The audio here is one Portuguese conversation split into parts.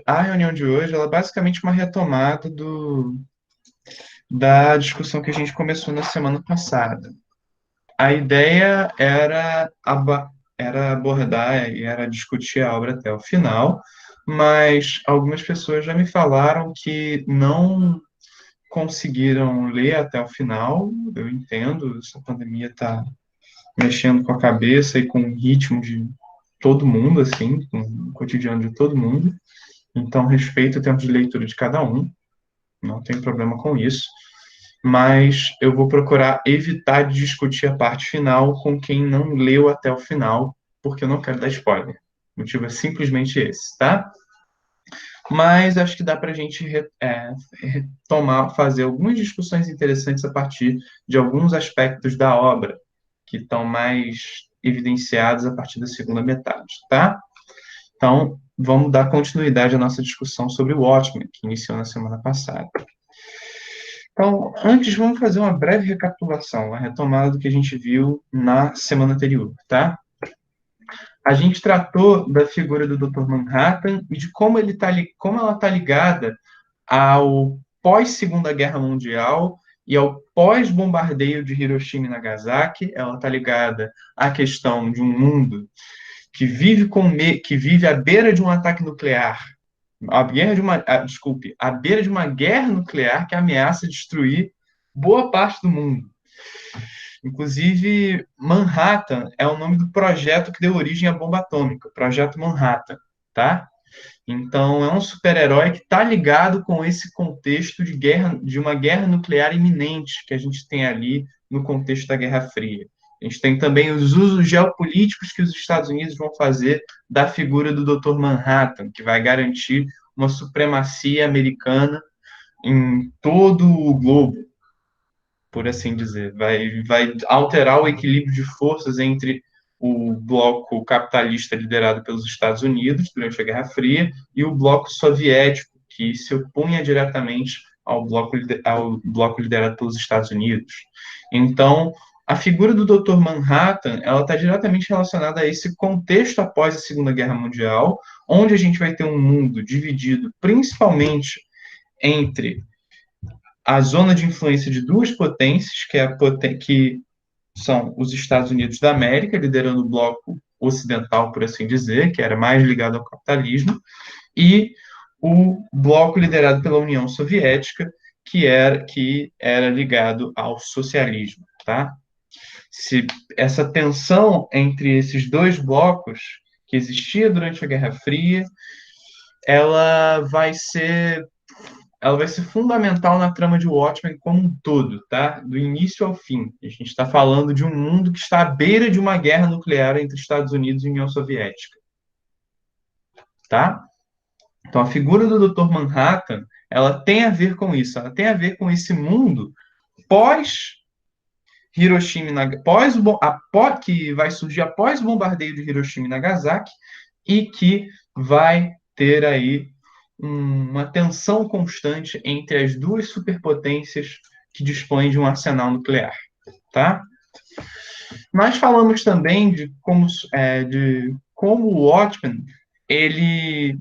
a reunião de hoje, ela é basicamente uma retomada da discussão que a gente começou na semana passada. A ideia era abordar e era discutir a obra até o final, mas algumas pessoas já me falaram que não conseguiram ler até o final. Eu entendo, essa pandemia está mexendo com a cabeça e com o ritmo de todo mundo, assim, com o cotidiano de todo mundo. Então, respeito o tempo de leitura de cada um, não tem problema com isso. Mas eu vou procurar evitar de discutir a parte final com quem não leu até o final, porque eu não quero dar spoiler. O motivo é simplesmente esse, tá? Mas acho que dá para a gente retomar, fazer algumas discussões interessantes a partir de alguns aspectos da obra que estão mais evidenciados a partir da segunda metade, tá? Então, vamos dar continuidade à nossa discussão sobre o Watchmen, que iniciou na semana passada. Então, antes, vamos fazer uma breve recapitulação, uma retomada do que a gente viu na semana anterior, tá? A gente tratou da figura do Dr. Manhattan e de como ela está ligada ao pós-Segunda Guerra Mundial e ao pós-bombardeio de Hiroshima e Nagasaki. Ela está ligada à questão de um mundo que vive à beira de um ataque nuclear, à beira de uma guerra nuclear que ameaça destruir boa parte do mundo. Inclusive, Manhattan é o nome do projeto que deu origem à bomba atômica, Projeto Manhattan, tá? Então, é um super-herói que está ligado com esse contexto de guerra, de uma guerra nuclear iminente que a gente tem ali no contexto da Guerra Fria. A gente tem também os usos geopolíticos que os Estados Unidos vão fazer da figura do Dr. Manhattan, que vai garantir uma supremacia americana em todo o globo, por assim dizer. Vai alterar o equilíbrio de forças entre o bloco capitalista liderado pelos Estados Unidos durante a Guerra Fria e o bloco soviético, que se opunha diretamente ao bloco liderado pelos Estados Unidos. Então, a figura do Dr. Manhattan, ela está diretamente relacionada a esse contexto após a Segunda Guerra Mundial, onde a gente vai ter um mundo dividido principalmente entre a zona de influência de duas potências, que são os Estados Unidos da América, liderando o bloco ocidental, por assim dizer, que era mais ligado ao capitalismo, e o bloco liderado pela União Soviética, que era ligado ao socialismo, tá? Se essa tensão entre esses dois blocos que existia durante a Guerra Fria, ela vai ser ela vai ser fundamental na trama de Watchmen como um todo, tá? Do início ao fim. A gente está falando de um mundo que está à beira de uma guerra nuclear entre Estados Unidos e União Soviética, tá? Então, a figura do Dr. Manhattan, ela tem a ver com isso, ela tem a ver com esse mundo pós Hiroshima, que vai surgir após o bombardeio de Hiroshima e Nagasaki e que vai ter aí uma tensão constante entre as duas superpotências que dispõem de um arsenal nuclear, tá? Nós falamos também de como o Watchmen ele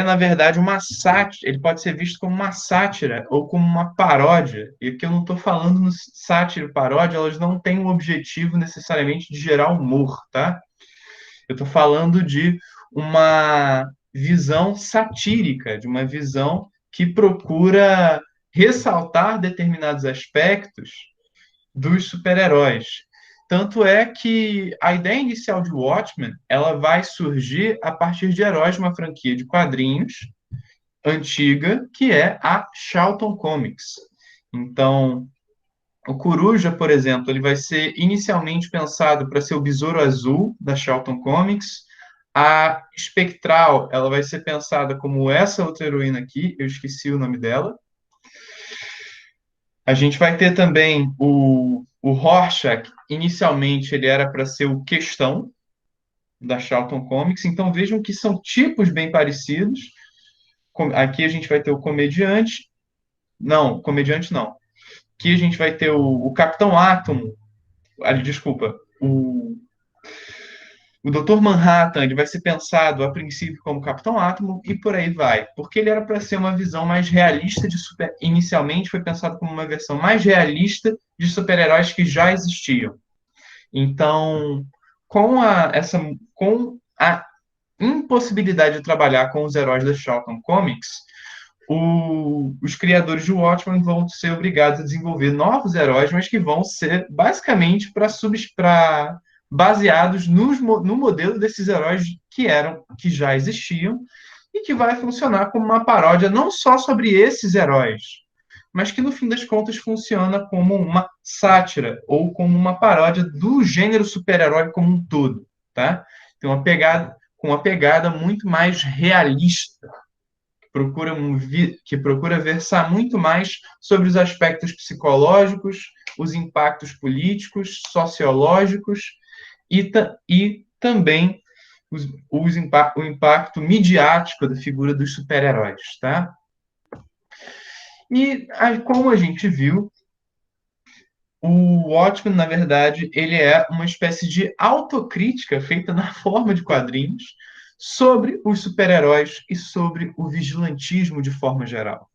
na verdade, uma sátira. Ele pode ser visto como uma sátira ou como uma paródia. E aqui eu não estou falando no sátira e paródia, elas não têm o objetivo necessariamente de gerar humor, tá? Eu estou falando de uma visão satírica, de uma visão que procura ressaltar determinados aspectos dos super-heróis. Tanto é que a ideia inicial de Watchmen, ela vai surgir a partir de heróis de uma franquia de quadrinhos antiga, que é a Charlton Comics. Então, o Coruja, por exemplo, ele vai ser inicialmente pensado para ser o Besouro Azul da Charlton Comics. A Espectral, ela vai ser pensada como essa outra heroína aqui, eu esqueci o nome dela. A gente vai ter também o Rorschach. Inicialmente, ele era para ser o Questão da Charlton Comics. Então, vejam que são tipos bem parecidos. Aqui a gente vai ter o Comediante. Não, Comediante não. Aqui a gente vai ter o Capitão Átomo. Desculpa, O Dr. Manhattan, ele vai ser pensado a princípio como Capitão Átomo e por aí vai, porque ele era para ser uma visão mais realista de super... Inicialmente foi pensado como uma versão mais realista de super-heróis que já existiam. Então, com a impossibilidade de trabalhar com os heróis da Charlton Comics, os criadores de Watchmen vão ser obrigados a desenvolver novos heróis, mas que vão ser basicamente para baseados no modelo desses heróis que já existiam e que vai funcionar como uma paródia não só sobre esses heróis, mas que no fim das contas funciona como uma sátira ou como uma paródia do gênero super-herói como um todo, tá? Tem uma pegada com uma pegada muito mais realista, que procura versar muito mais sobre os aspectos psicológicos, os impactos políticos, sociológicos e também o impacto midiático da figura dos super-heróis, tá? E como a gente viu, o Watchmen, na verdade, ele é uma espécie de autocrítica feita na forma de quadrinhos sobre os super-heróis e sobre o vigilantismo de forma geral.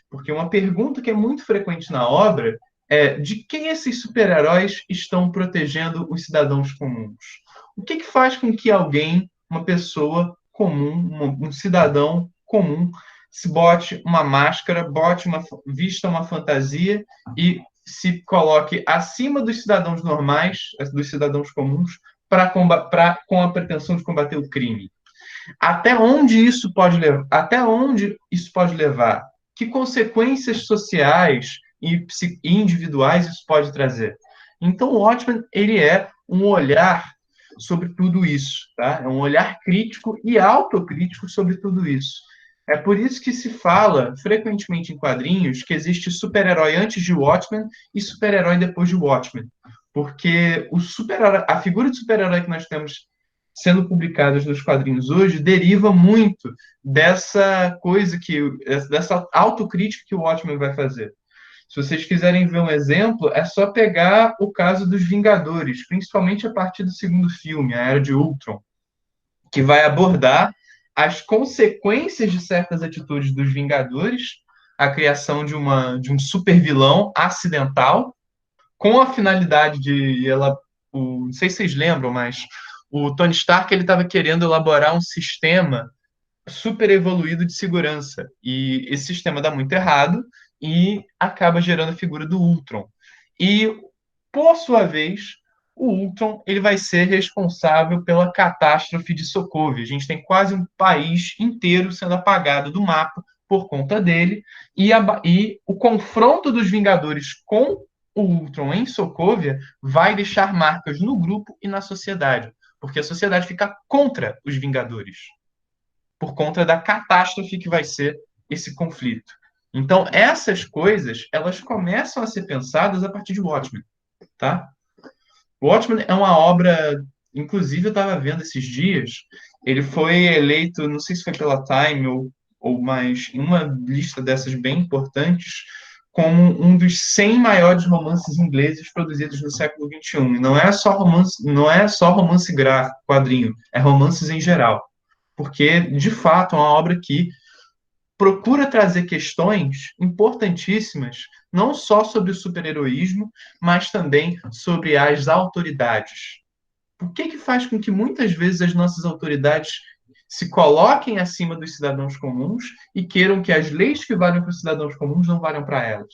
Porque uma pergunta que é muito frequente na obra é de quem esses super-heróis estão protegendo os cidadãos comuns? O que faz com que alguém, uma pessoa comum, um cidadão comum, se bote uma máscara, vista uma fantasia e se coloque acima dos cidadãos normais, dos cidadãos comuns, com a pretensão de combater o crime? Até onde isso pode levar? Até onde isso pode levar? Que consequências sociais e individuais isso pode trazer? Então, o Watchmen, ele é um olhar sobre tudo isso, tá? É um olhar crítico e autocrítico sobre tudo isso. É por isso que se fala frequentemente em quadrinhos que existe super-herói antes de Watchmen e super-herói depois de Watchmen. Porque a figura de super-herói que nós temos sendo publicadas nos quadrinhos hoje deriva muito dessa autocrítica que o Watchmen vai fazer. Se vocês quiserem ver um exemplo, é só pegar o caso dos Vingadores, principalmente a partir do segundo filme, a Era de Ultron, que vai abordar as consequências de certas atitudes dos Vingadores, a criação de um super vilão acidental, com a finalidade de não sei se vocês lembram, mas o Tony Stark ele estava querendo elaborar um sistema super evoluído de segurança e esse sistema dá muito errado e acaba gerando a figura do Ultron. E por sua vez, o Ultron ele vai ser responsável pela catástrofe de Sokovia. A gente tem quase um país inteiro sendo apagado do mapa por conta dele e o confronto dos Vingadores com o Ultron em Sokovia vai deixar marcas no grupo e na sociedade, porque a sociedade fica contra os Vingadores, por conta da catástrofe que vai ser esse conflito. Então, essas coisas, elas começam a ser pensadas a partir de Watchmen, tá? Watchmen é uma obra, inclusive eu estava vendo esses dias, ele foi eleito, não sei se foi pela Time ou mais, em uma lista dessas bem importantes, como um dos 100 maiores romances ingleses produzidos no século XXI. E não é só romance gráfico, quadrinho, é romances em geral. Porque, de fato, é uma obra que procura trazer questões importantíssimas, não só sobre o super-heroísmo, mas também sobre as autoridades. O que faz com que muitas vezes as nossas autoridades se coloquem acima dos cidadãos comuns e queiram que as leis que valem para os cidadãos comuns não valham para elas?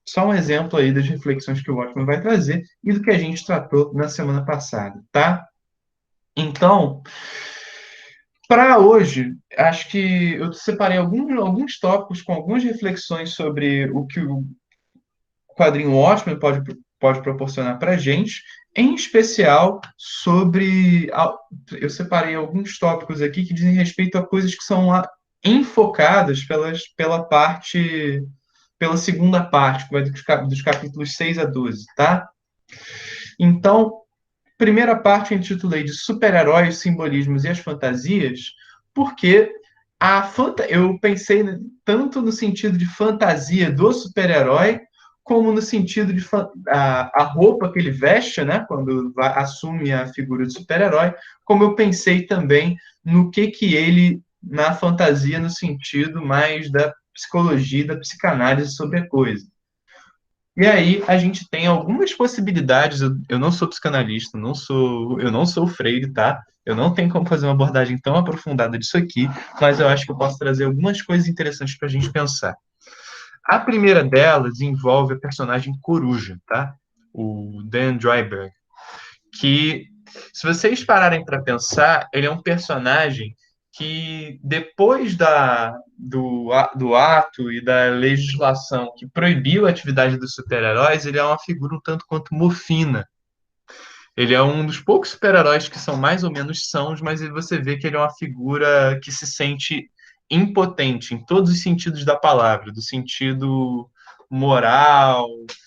Só um exemplo aí das reflexões que o Watchmen vai trazer e do que a gente tratou na semana passada, tá? Então, para hoje, acho que eu separei alguns tópicos com algumas reflexões sobre o que o quadrinho Watchmen pode proporcionar para a gente, em especial sobre. Eu separei alguns tópicos aqui que dizem respeito a coisas que são enfocadas pela segunda parte, que vai dos capítulos 6 a 12, tá? Então, primeira parte eu intitulei de super-heróis, simbolismos e as fantasias, porque eu pensei tanto no sentido de fantasia do super-herói, como no sentido de a roupa que ele veste, né, quando assume a figura de super-herói, como eu pensei também no que ele, na fantasia, no sentido mais da psicologia, da psicanálise sobre a coisa. E aí a gente tem algumas possibilidades. Eu não sou psicanalista, eu não sou Freire, tá? Eu não tenho como fazer uma abordagem tão aprofundada disso aqui, mas eu acho que eu posso trazer algumas coisas interessantes para a gente pensar. A primeira delas envolve a personagem Coruja, tá? O Dan Dreiberg, que, se vocês pararem para pensar, ele é um personagem que, depois do ato e da legislação que proibiu a atividade dos super-heróis, ele é uma figura um tanto quanto mofina. Ele é um dos poucos super-heróis que são mais ou menos sãos, mas você vê que ele é uma figura que se sente impotente em todos os sentidos da palavra, do sentido moral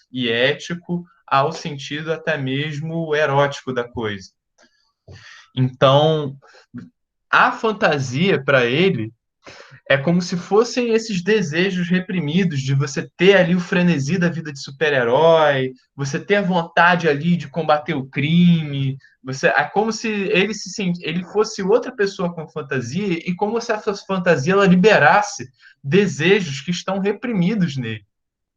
e ético ao sentido até mesmo erótico da coisa. Então, a fantasia para ele é como se fossem esses desejos reprimidos de você ter ali o frenesi da vida de super-herói, você ter a vontade ali de combater o crime, é como se ele fosse outra pessoa com fantasia e como se essa fantasia ela liberasse desejos que estão reprimidos nele.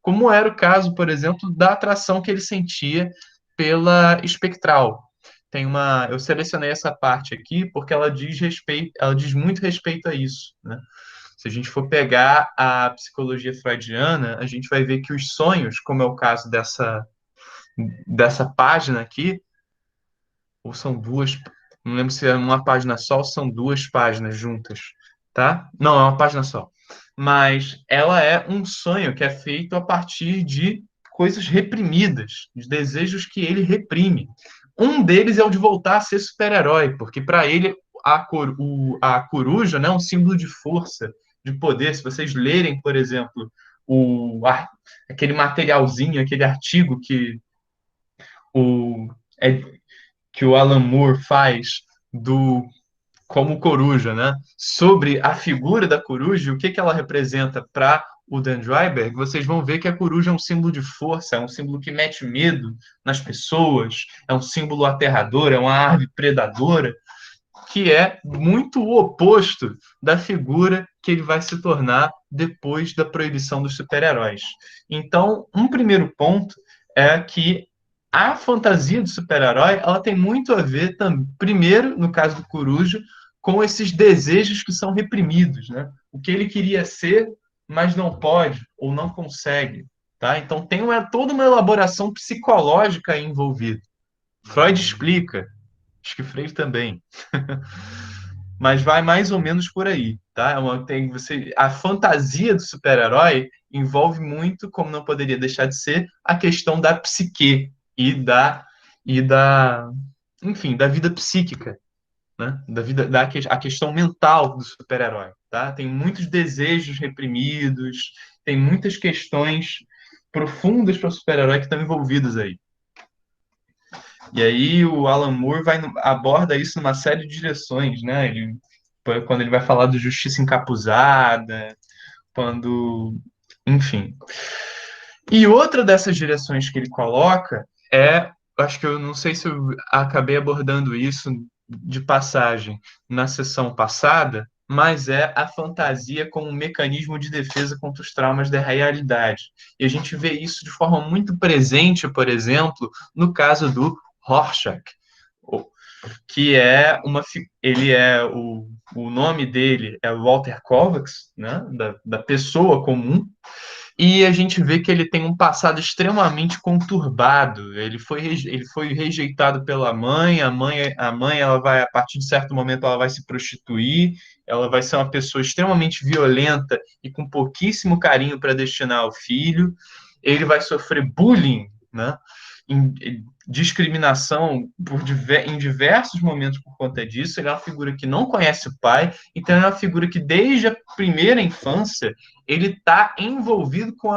Como era o caso, por exemplo, da atração que ele sentia pela Espectral. Eu selecionei essa parte aqui porque ela diz muito respeito a isso, né? Se a gente for pegar a psicologia freudiana, a gente vai ver que os sonhos, como é o caso dessa página aqui, ou são duas, não lembro se é uma página só ou são duas páginas juntas, tá? Não, é uma página só. Mas ela é um sonho que é feito a partir de coisas reprimidas, de desejos que ele reprime. Um deles é o de voltar a ser super-herói, porque para ele a coruja, né, é um símbolo de força, de poder. Se vocês lerem, por exemplo, aquele materialzinho, aquele artigo o, é, que o Alan Moore faz do como coruja, né? Sobre a figura da coruja, o que ela representa para o Dan Dreiberg, vocês vão ver que a coruja é um símbolo de força, é um símbolo que mete medo nas pessoas, é um símbolo aterrador, é uma ave predadora, que é muito o oposto da figura que ele vai se tornar depois da proibição dos super-heróis. Então, um primeiro ponto é que a fantasia do super-herói ela tem muito a ver, primeiro, no caso do Coruja, com esses desejos que são reprimidos, né? O que ele queria ser, mas não pode ou não consegue, tá? Então tem toda uma elaboração psicológica envolvida. Freud explica, acho que Freire também. Mas vai mais ou menos por aí, tá? A fantasia do super-herói envolve muito, como não poderia deixar de ser, a questão da psique e da enfim, da vida psíquica, né? A questão mental do super-herói, tá? Tem muitos desejos reprimidos, tem muitas questões profundas para o super-herói que estão envolvidas aí. E aí o Alan Moore aborda isso numa série de direções, né? Quando ele vai falar do Justiça Encapuzada, quando... Enfim. E outra dessas direções que ele coloca acho que eu não sei se eu acabei abordando isso de passagem na sessão passada, mas é a fantasia como um mecanismo de defesa contra os traumas da realidade. E a gente vê isso de forma muito presente, por exemplo, no caso do Rorschach, que o nome dele é Walter Kovacs, né, da pessoa comum, e a gente vê que ele tem um passado extremamente conturbado. Ele foi rejeitado pela mãe, a mãe ela vai, a partir de certo momento, ela vai se prostituir, ela vai ser uma pessoa extremamente violenta e com pouquíssimo carinho para destinar ao filho. Ele vai sofrer bullying, né? Discriminação em diversos momentos por conta disso. Ele é uma figura que não conhece o pai, então é uma figura que desde a primeira infância ele está envolvido com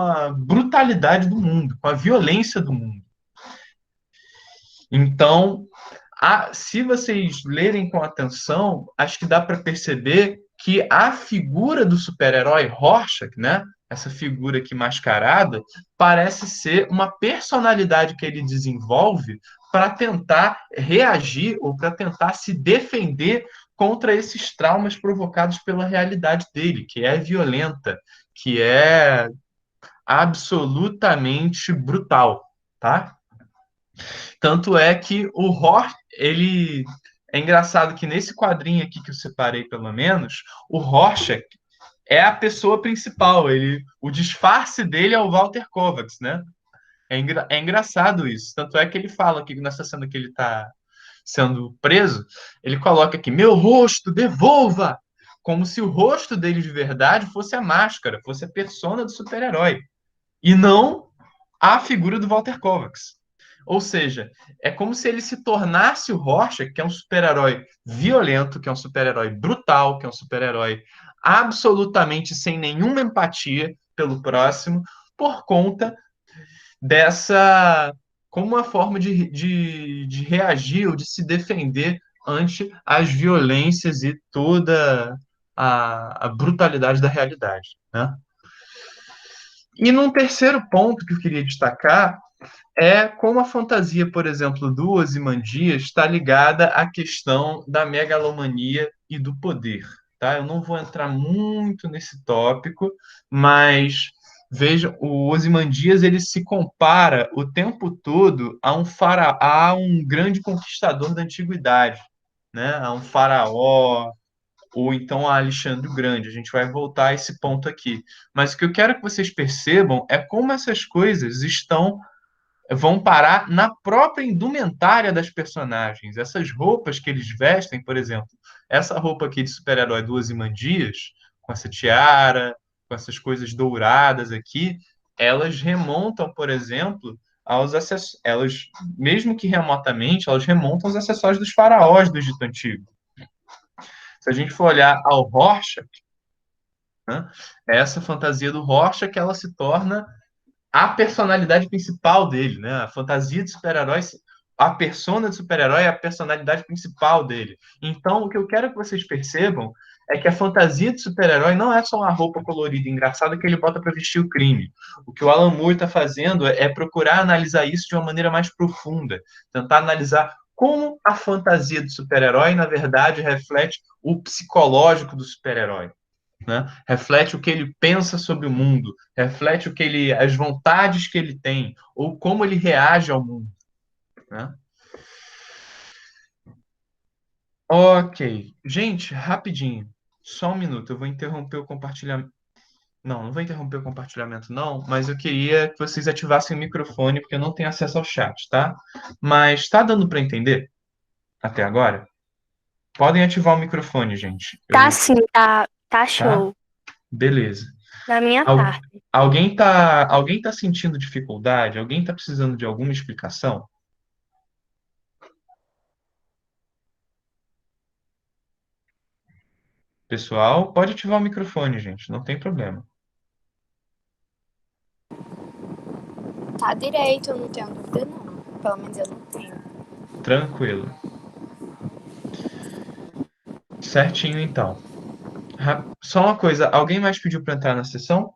a brutalidade do mundo, com a violência do mundo. Então, se vocês lerem com atenção, acho que dá para perceber que a figura do super-herói Rorschach, né, essa figura aqui mascarada, parece ser uma personalidade que ele desenvolve para tentar reagir ou para tentar se defender contra esses traumas provocados pela realidade dele, que é violenta, que é absolutamente brutal, tá? Tanto é que o Rorschach, ele é engraçado que nesse quadrinho aqui que eu separei, pelo menos, o Rorschach é a pessoa principal. O disfarce dele é o Walter Kovacs, né? É engraçado isso. Tanto é que ele fala que nessa cena que ele está sendo preso, ele coloca aqui: meu rosto, devolva! Como se o rosto dele de verdade fosse a máscara, fosse a persona do super-herói. E não a figura do Walter Kovacs. Ou seja, é como se ele se tornasse o Rorschach, que é um super-herói violento, que é um super-herói brutal, que é um super-herói absolutamente sem nenhuma empatia pelo próximo, por conta dessa. Como uma forma de reagir ou de se defender ante as violências e toda a brutalidade da realidade. Né? E num terceiro ponto que eu queria destacar é como a fantasia, por exemplo, do Ozymandias está ligada à questão da megalomania e do poder. Tá? Eu não vou entrar muito nesse tópico, mas veja, o Ozymandias ele se compara o tempo todo a um grande conquistador da antiguidade, né? A um faraó, ou então a Alexandre o Grande. A gente vai voltar a esse ponto aqui. Mas o que eu quero que vocês percebam é como essas coisas vão parar na própria indumentária das personagens. Essas roupas que eles vestem, por exemplo, essa roupa aqui de super-herói do Ozymandias, com essa tiara, com essas coisas douradas aqui, elas remontam, por exemplo, aos acessórios, elas, mesmo que remotamente, elas remontam aos acessórios dos faraós do Egito Antigo. Se a gente for olhar ao Rorschach, né, é essa fantasia do Rorschach que ela se torna a personalidade principal dele, né? A fantasia de super-herói, a persona de super-herói é a personalidade principal dele. Então, o que eu quero que vocês percebam é que a fantasia de super-herói não é só uma roupa colorida e engraçada que ele bota para vestir o crime. O que o Alan Moore está fazendo é procurar analisar isso de uma maneira mais profunda, tentar analisar como a fantasia do super-herói, na verdade, reflete o psicológico do super-herói. Né? Reflete o que ele pensa sobre o mundo, reflete as vontades que ele tem, ou como ele reage ao mundo. Né? Ok. Gente, rapidinho. Só um minuto. Eu vou interromper o compartilhamento. Não, não vou interromper o compartilhamento, não, mas eu queria que vocês ativassem o microfone, porque eu não tenho acesso ao chat, tá? Mas tá dando para entender até agora? Podem ativar o microfone, gente. Tá sim, tá Tá? show. Beleza. Da minha Al- parte. alguém tá sentindo dificuldade? Alguém tá precisando de alguma explicação? Pessoal, pode ativar o microfone, gente, não tem problema. Tá direito, eu não tenho dúvida, não. Pelo menos eu não tenho. Tranquilo. Certinho, então. Só uma coisa, alguém mais pediu para entrar na sessão?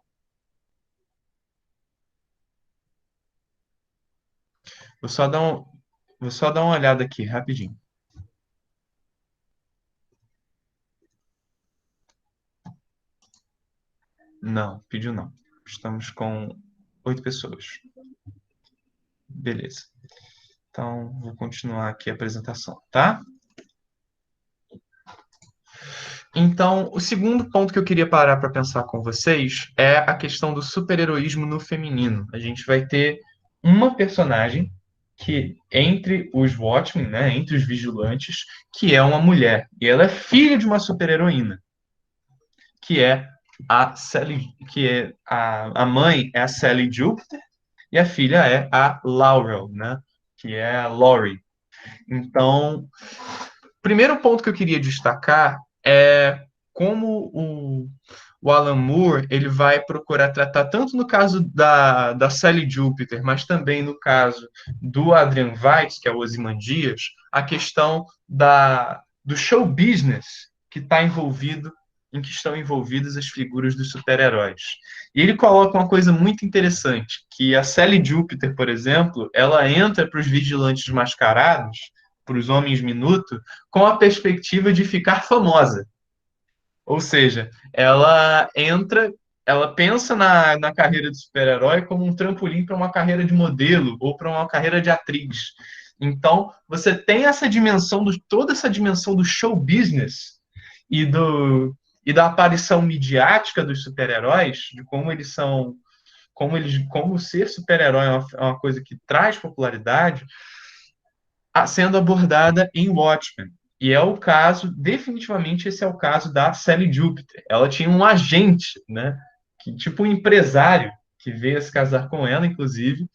Vou só dar um, vou só dar uma olhada aqui, rapidinho. Não, pediu não. Estamos com 8 pessoas. Beleza. Então, vou continuar aqui a apresentação, tá? Então, o segundo ponto que eu queria parar para pensar com vocês é a questão do super-heroísmo no feminino. A gente vai ter uma personagem que, entre os Watchmen, né, entre os vigilantes, que é uma mulher. E ela é filha de uma super-heroína, que é a Sally, que é a mãe é a Sally Jupiter e a filha é a Laurel, né, que é a Laurie. Então, primeiro ponto que eu queria destacar é como o Alan Moore ele vai procurar tratar, tanto no caso da Sally Jupiter, mas também no caso do Adrian Veidt, que é o Ozymandias, a questão do show business que está envolvido em que estão envolvidas as figuras dos super-heróis. E ele coloca uma coisa muito interessante, que a Sally Júpiter, por exemplo, ela entra para os vigilantes mascarados, para os homens minuto, com a perspectiva de ficar famosa. Ou seja, ela entra, ela pensa na carreira de super-herói como um trampolim para uma carreira de modelo ou para uma carreira de atriz. Então, você tem essa dimensão, toda essa dimensão do show business e, e da aparição midiática dos super-heróis, de como eles são, como ser super-herói é uma coisa que traz popularidade, sendo abordada em Watchmen. E é o caso, definitivamente esse é o caso da Sally Júpiter. Ela tinha um agente, né, que, tipo um empresário, que veio a se casar com ela, inclusive,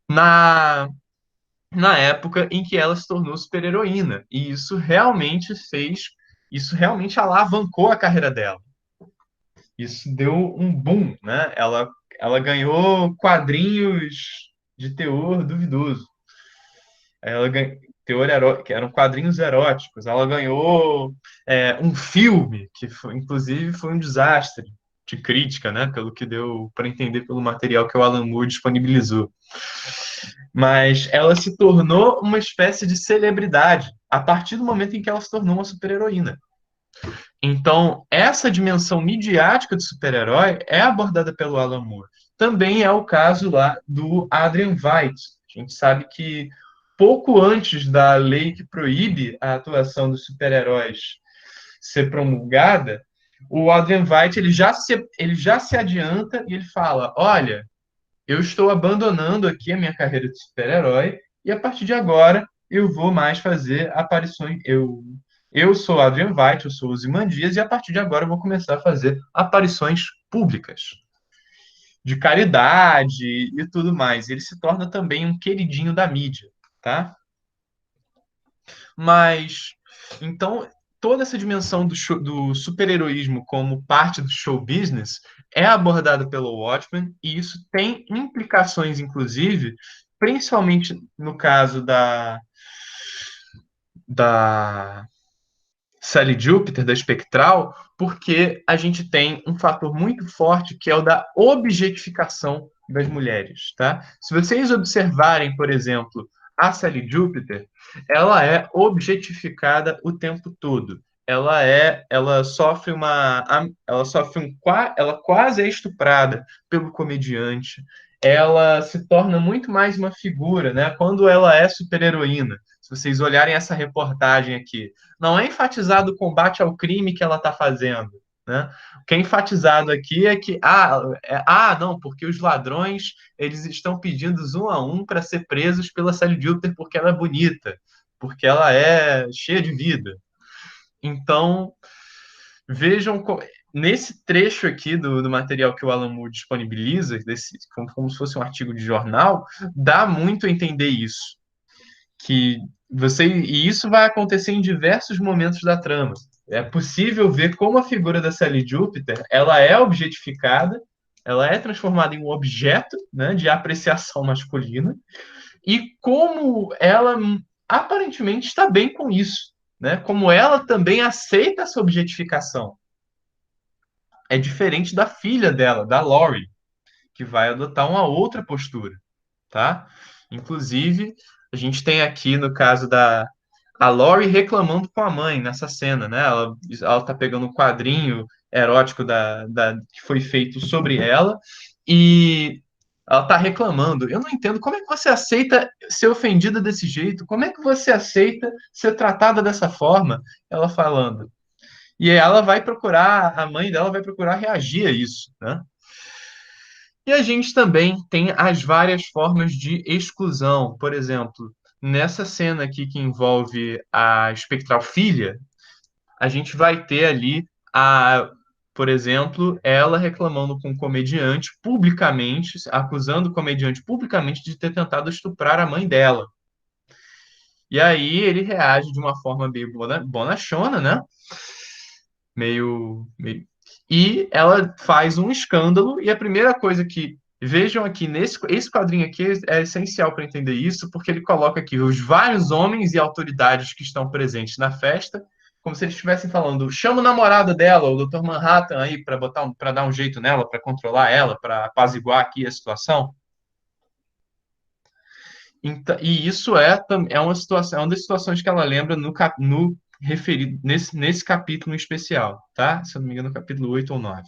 na, na época em que ela se tornou super-heroína. E isso realmente alavancou a carreira dela. Isso deu um boom, né? Ela ganhou quadrinhos de teor duvidoso. Ela ganhou que eram quadrinhos eróticos. Ela ganhou um filme que inclusive foi um desastre de crítica, né? Pelo que deu para entender pelo material que o Alan Moore disponibilizou. Mas ela se tornou uma espécie de celebridade a partir do momento em que ela se tornou uma super-heroína. Então, essa dimensão midiática do super-herói é abordada pelo Alan Moore. Também é o caso lá do Adrian Veidt. A gente sabe que pouco antes da lei que proíbe a atuação dos super-heróis ser promulgada, o Adrian Veidt ele já se adianta e ele fala: olha, eu estou abandonando aqui a minha carreira de super-herói e a partir de agora eu vou mais fazer aparições. Eu sou Adrian Veidt, eu sou o Ozymandias e a partir de agora eu vou começar a fazer aparições públicas de caridade e tudo mais. Ele se torna também um queridinho da mídia, tá? Mas, então, toda essa dimensão do super-heroísmo como parte do show business é abordada pelo Watchmen, e isso tem implicações, inclusive, principalmente no caso da Sally Júpiter, da Espectral, porque a gente tem um fator muito forte que é o da objetificação das mulheres, tá? Se vocês observarem, por exemplo, a Sally Júpiter, ela é objetificada o tempo todo. Ela sofre ela quase é estuprada pelo comediante. Ela se torna muito mais uma figura, né? Quando ela é super-heroína. Se vocês olharem essa reportagem aqui, não é enfatizado o combate ao crime que ela está fazendo, né? O que é enfatizado aqui é que não, porque os ladrões eles estão pedindo um a um para ser presos pela Sally Júpiter porque ela é bonita, porque ela é cheia de vida. Então vejam nesse trecho aqui do material que o Alan Moore disponibiliza, como se fosse um artigo de jornal, dá muito a entender isso que e isso vai acontecer em diversos momentos da trama. É possível ver como a figura da Sally Júpiter, ela é objetificada, ela é transformada em um objeto, né, de apreciação masculina, e como ela aparentemente está bem com isso, né? Como ela também aceita essa objetificação. É diferente da filha dela, da Laurie, que vai adotar uma outra postura, tá? Inclusive, a gente tem aqui no caso da a Laurie reclamando com a mãe nessa cena, né? Ela tá pegando um quadrinho erótico que foi feito sobre ela e ela tá reclamando. Eu não entendo como é que você aceita ser ofendida desse jeito? Como é que você aceita ser tratada dessa forma? Ela falando. E ela vai procurar, a mãe dela vai procurar reagir a isso, né? E a gente também tem as várias formas de exclusão. Por exemplo, nessa cena aqui que envolve a espectral filha, a gente vai ter ali por exemplo, ela reclamando com o comediante publicamente, acusando o comediante publicamente de ter tentado estuprar a mãe dela. E aí ele reage de uma forma meio bonachona, né? meio... E ela faz um escândalo, e a primeira coisa que vejam aqui, esse quadrinho aqui é essencial para entender isso, porque ele coloca aqui os vários homens e autoridades que estão presentes na festa, como se eles estivessem falando, chama o namorado dela, o Dr. Manhattan aí para dar um jeito nela, para controlar ela, para apaziguar aqui a situação. Então, e isso é uma situação, é uma das situações que ela lembra no referido nesse capítulo em especial, tá? Se eu não me engano, no capítulo 8 ou 9.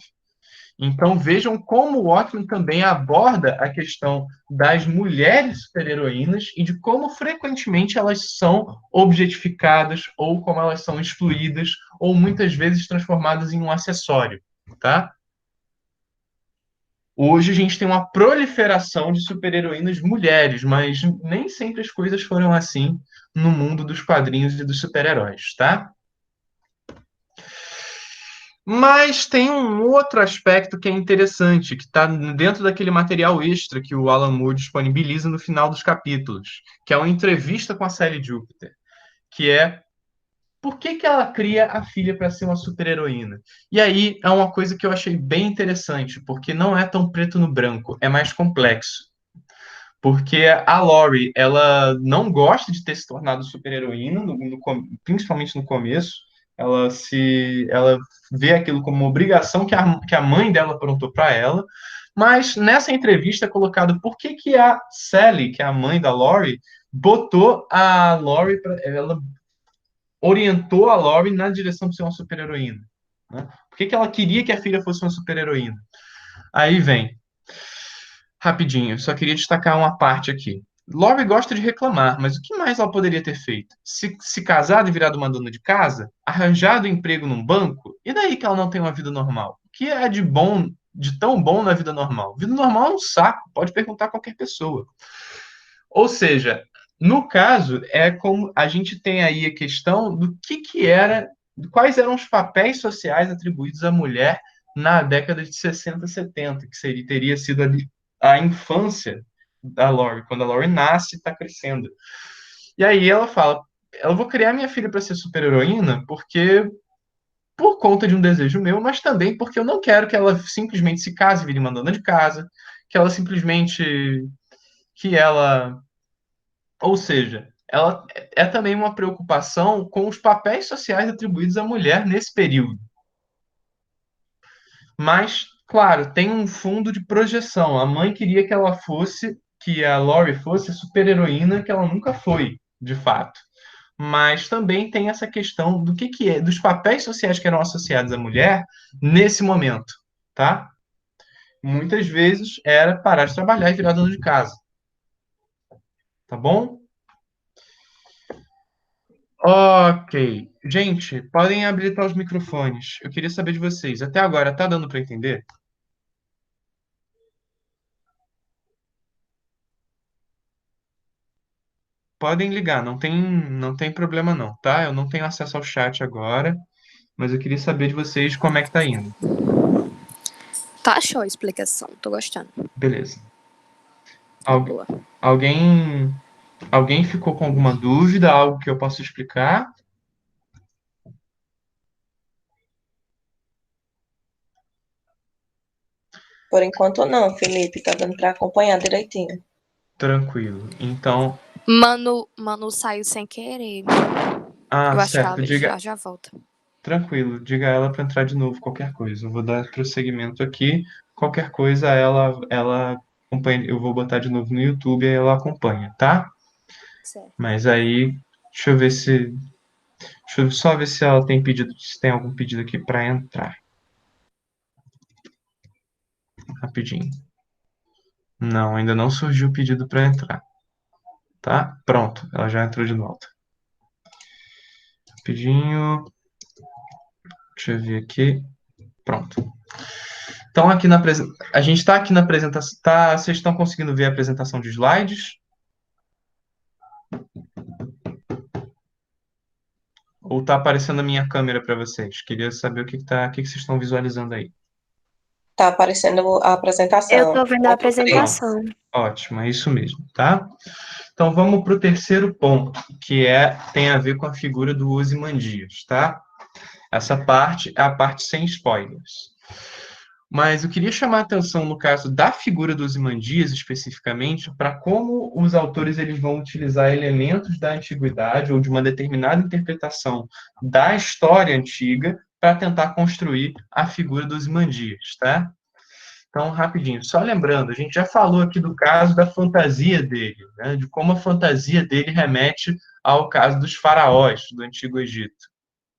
Então vejam como o Watchmen também aborda a questão das mulheres super-heroínas e de como frequentemente elas são objetificadas ou como elas são excluídas ou muitas vezes transformadas em um acessório, tá? Hoje a gente tem uma proliferação de super-heroínas mulheres, mas nem sempre as coisas foram assim no mundo dos quadrinhos e dos super-heróis, tá? Mas tem um outro aspecto que é interessante, que está dentro daquele material extra que o Alan Moore disponibiliza no final dos capítulos, que é uma entrevista com a Sally Jupiter, que é por que ela cria a filha para ser uma super-heroína? E aí é uma coisa que eu achei bem interessante, porque não é tão preto no branco, é mais complexo. Porque a Laurie, ela não gosta de ter se tornado super-heroína, principalmente no começo. Ela vê aquilo como uma obrigação que a mãe dela aprontou para ela. Mas nessa entrevista é colocado por que a Sally, que é a mãe da Laurie, botou a Laurie, ela orientou a Laurie na direção de ser uma super-heroína. Né? Por que ela queria que a filha fosse uma super-heroína? Aí vem. Rapidinho, só queria destacar uma parte aqui. Laurie gosta de reclamar, mas o que mais ela poderia ter feito? Se casado e virado uma dona de casa? Arranjado emprego num banco? E daí que ela não tem uma vida normal? O que é de bom, de tão bom na vida normal? Vida normal é um saco, pode perguntar a qualquer pessoa. Ou seja, no caso, é como a gente tem aí a questão do que era, quais eram os papéis sociais atribuídos à mulher na década de 60, 70, que teria sido a infância da Laurie, quando a Laurie nasce e está crescendo. E aí ela fala, eu vou criar minha filha para ser super-heroína porque por conta de um desejo meu, mas também porque eu não quero que ela simplesmente se case e vire uma dona de casa, que ela simplesmente que ela ou seja, ela é também uma preocupação com os papéis sociais atribuídos à mulher nesse período. Mas, claro, tem um fundo de projeção. A mãe queria que ela fosse, que a Laurie fosse a super-heroína que ela nunca foi, de fato. Mas também tem essa questão do que é, dos papéis sociais que eram associados à mulher nesse momento, tá? Muitas vezes era parar de trabalhar e virar dona de casa, tá bom? Ok. Gente, podem habilitar os microfones. Eu queria saber de vocês. Até agora, tá dando para entender? Podem ligar, não tem problema não, tá? Eu não tenho acesso ao chat agora, mas eu queria saber de vocês como é que tá indo. Tá show a explicação, tô gostando. Beleza. Tá boa. Alguém ficou com alguma dúvida, algo que eu possa explicar? Por enquanto não, Felipe, tá dando para acompanhar direitinho. Tranquilo. Então, Manu saiu sem querer. Eu acho que certo, ela já volta. tranquilo, diga a ela para entrar de novo qualquer coisa. Eu vou dar prosseguimento aqui. Qualquer coisa ela acompanha, eu vou botar de novo no YouTube e ela acompanha, tá? Certo. Mas aí, deixa eu ver se deixa eu só ver se ela tem pedido, se tem algum pedido aqui para entrar. Rapidinho. Não, ainda não surgiu o pedido para entrar. Tá? Pronto, ela já entrou de volta. Rapidinho. Deixa eu ver aqui. Pronto. Então, a gente está aqui na apresentação. Tá, vocês estão conseguindo ver a apresentação de slides? Ou está aparecendo a minha câmera para vocês? Queria saber o que vocês estão visualizando aí. Tá aparecendo a apresentação. Eu tô vendo a apresentação. Ótimo, é isso mesmo, tá? Então vamos para o terceiro ponto, que tem a ver com a figura do Ozymandias, tá? Essa parte é a parte sem spoilers. Mas eu queria chamar a atenção no caso da figura dos Ozymandias, especificamente, para como os autores eles vão utilizar elementos da antiguidade ou de uma determinada interpretação da história antiga para tentar construir a figura dos Ozymandias, tá? Então, rapidinho, só lembrando, a gente já falou aqui do caso da fantasia dele, né? De como a fantasia dele remete ao caso dos faraós do Antigo Egito.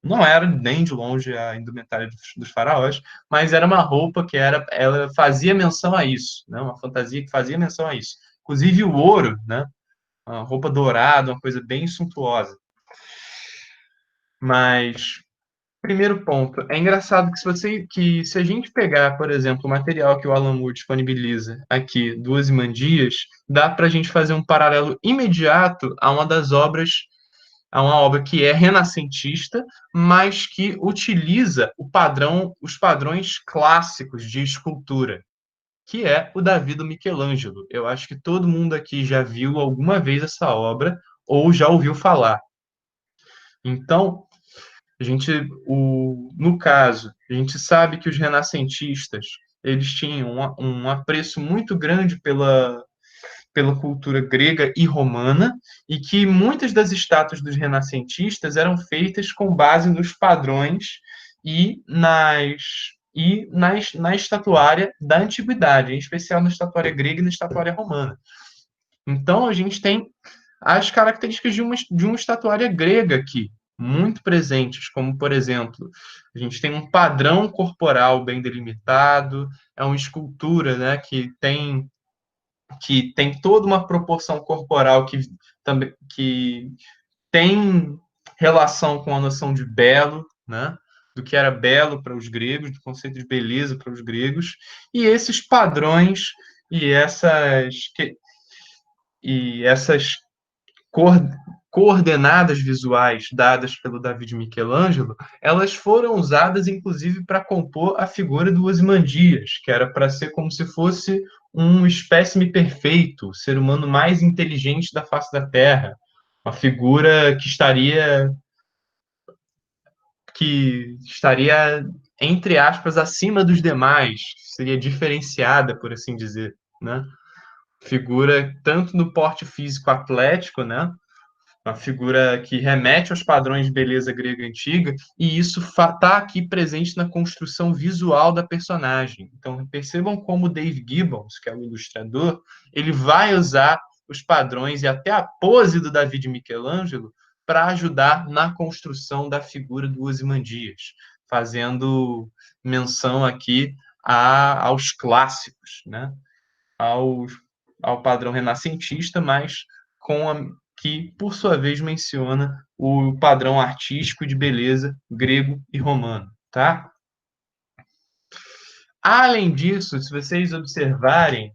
Não era nem de longe a indumentária dos faraós, mas era uma roupa que ela fazia menção a isso, né? Uma fantasia que fazia menção a isso. Inclusive o ouro, né? Uma roupa dourada, uma coisa bem suntuosa. Mas primeiro ponto, é engraçado que se a gente pegar, por exemplo, o material que o Alan Moore disponibiliza aqui, do Ozymandias, dá para a gente fazer um paralelo imediato a uma das obras, a uma obra que é renascentista, mas que utiliza os padrões clássicos de escultura, que é o Davi do Michelangelo. Eu acho que todo mundo aqui já viu alguma vez essa obra ou já ouviu falar. Então, no caso, a gente sabe que os renascentistas eles tinham um apreço muito grande pela cultura grega e romana, e que muitas das estátuas dos renascentistas eram feitas com base nos padrões na estatuária da antiguidade, em especial na estatuária grega e na estatuária romana. Então, a gente tem as características de uma estatuária grega aqui, muito presentes, como, por exemplo, a gente tem um padrão corporal bem delimitado, é uma escultura, né, que tem toda uma proporção corporal que tem relação com a noção de belo, né, do que era belo para os gregos, do conceito de beleza para os gregos, e esses padrões e essas coordenadas visuais dadas pelo David Michelangelo, elas foram usadas, inclusive, para compor a figura do Ozymandias, que era para ser como se fosse um espécime perfeito, o ser humano mais inteligente da face da Terra, uma figura que estaria entre aspas acima dos demais, seria diferenciada, por assim dizer, né? Figura tanto no porte físico atlético, né? Uma figura que remete aos padrões de beleza grega antiga, e isso está aqui presente na construção visual da personagem. Então, percebam como o Dave Gibbons, que é o ilustrador, ele vai usar os padrões e até a pose do David Michelangelo para ajudar na construção da figura do Ozymandias, fazendo menção aqui aos clássicos, né? Aos, ao padrão renascentista, mas que, por sua vez, menciona o padrão artístico de beleza grego e romano, tá? Além disso, se vocês observarem,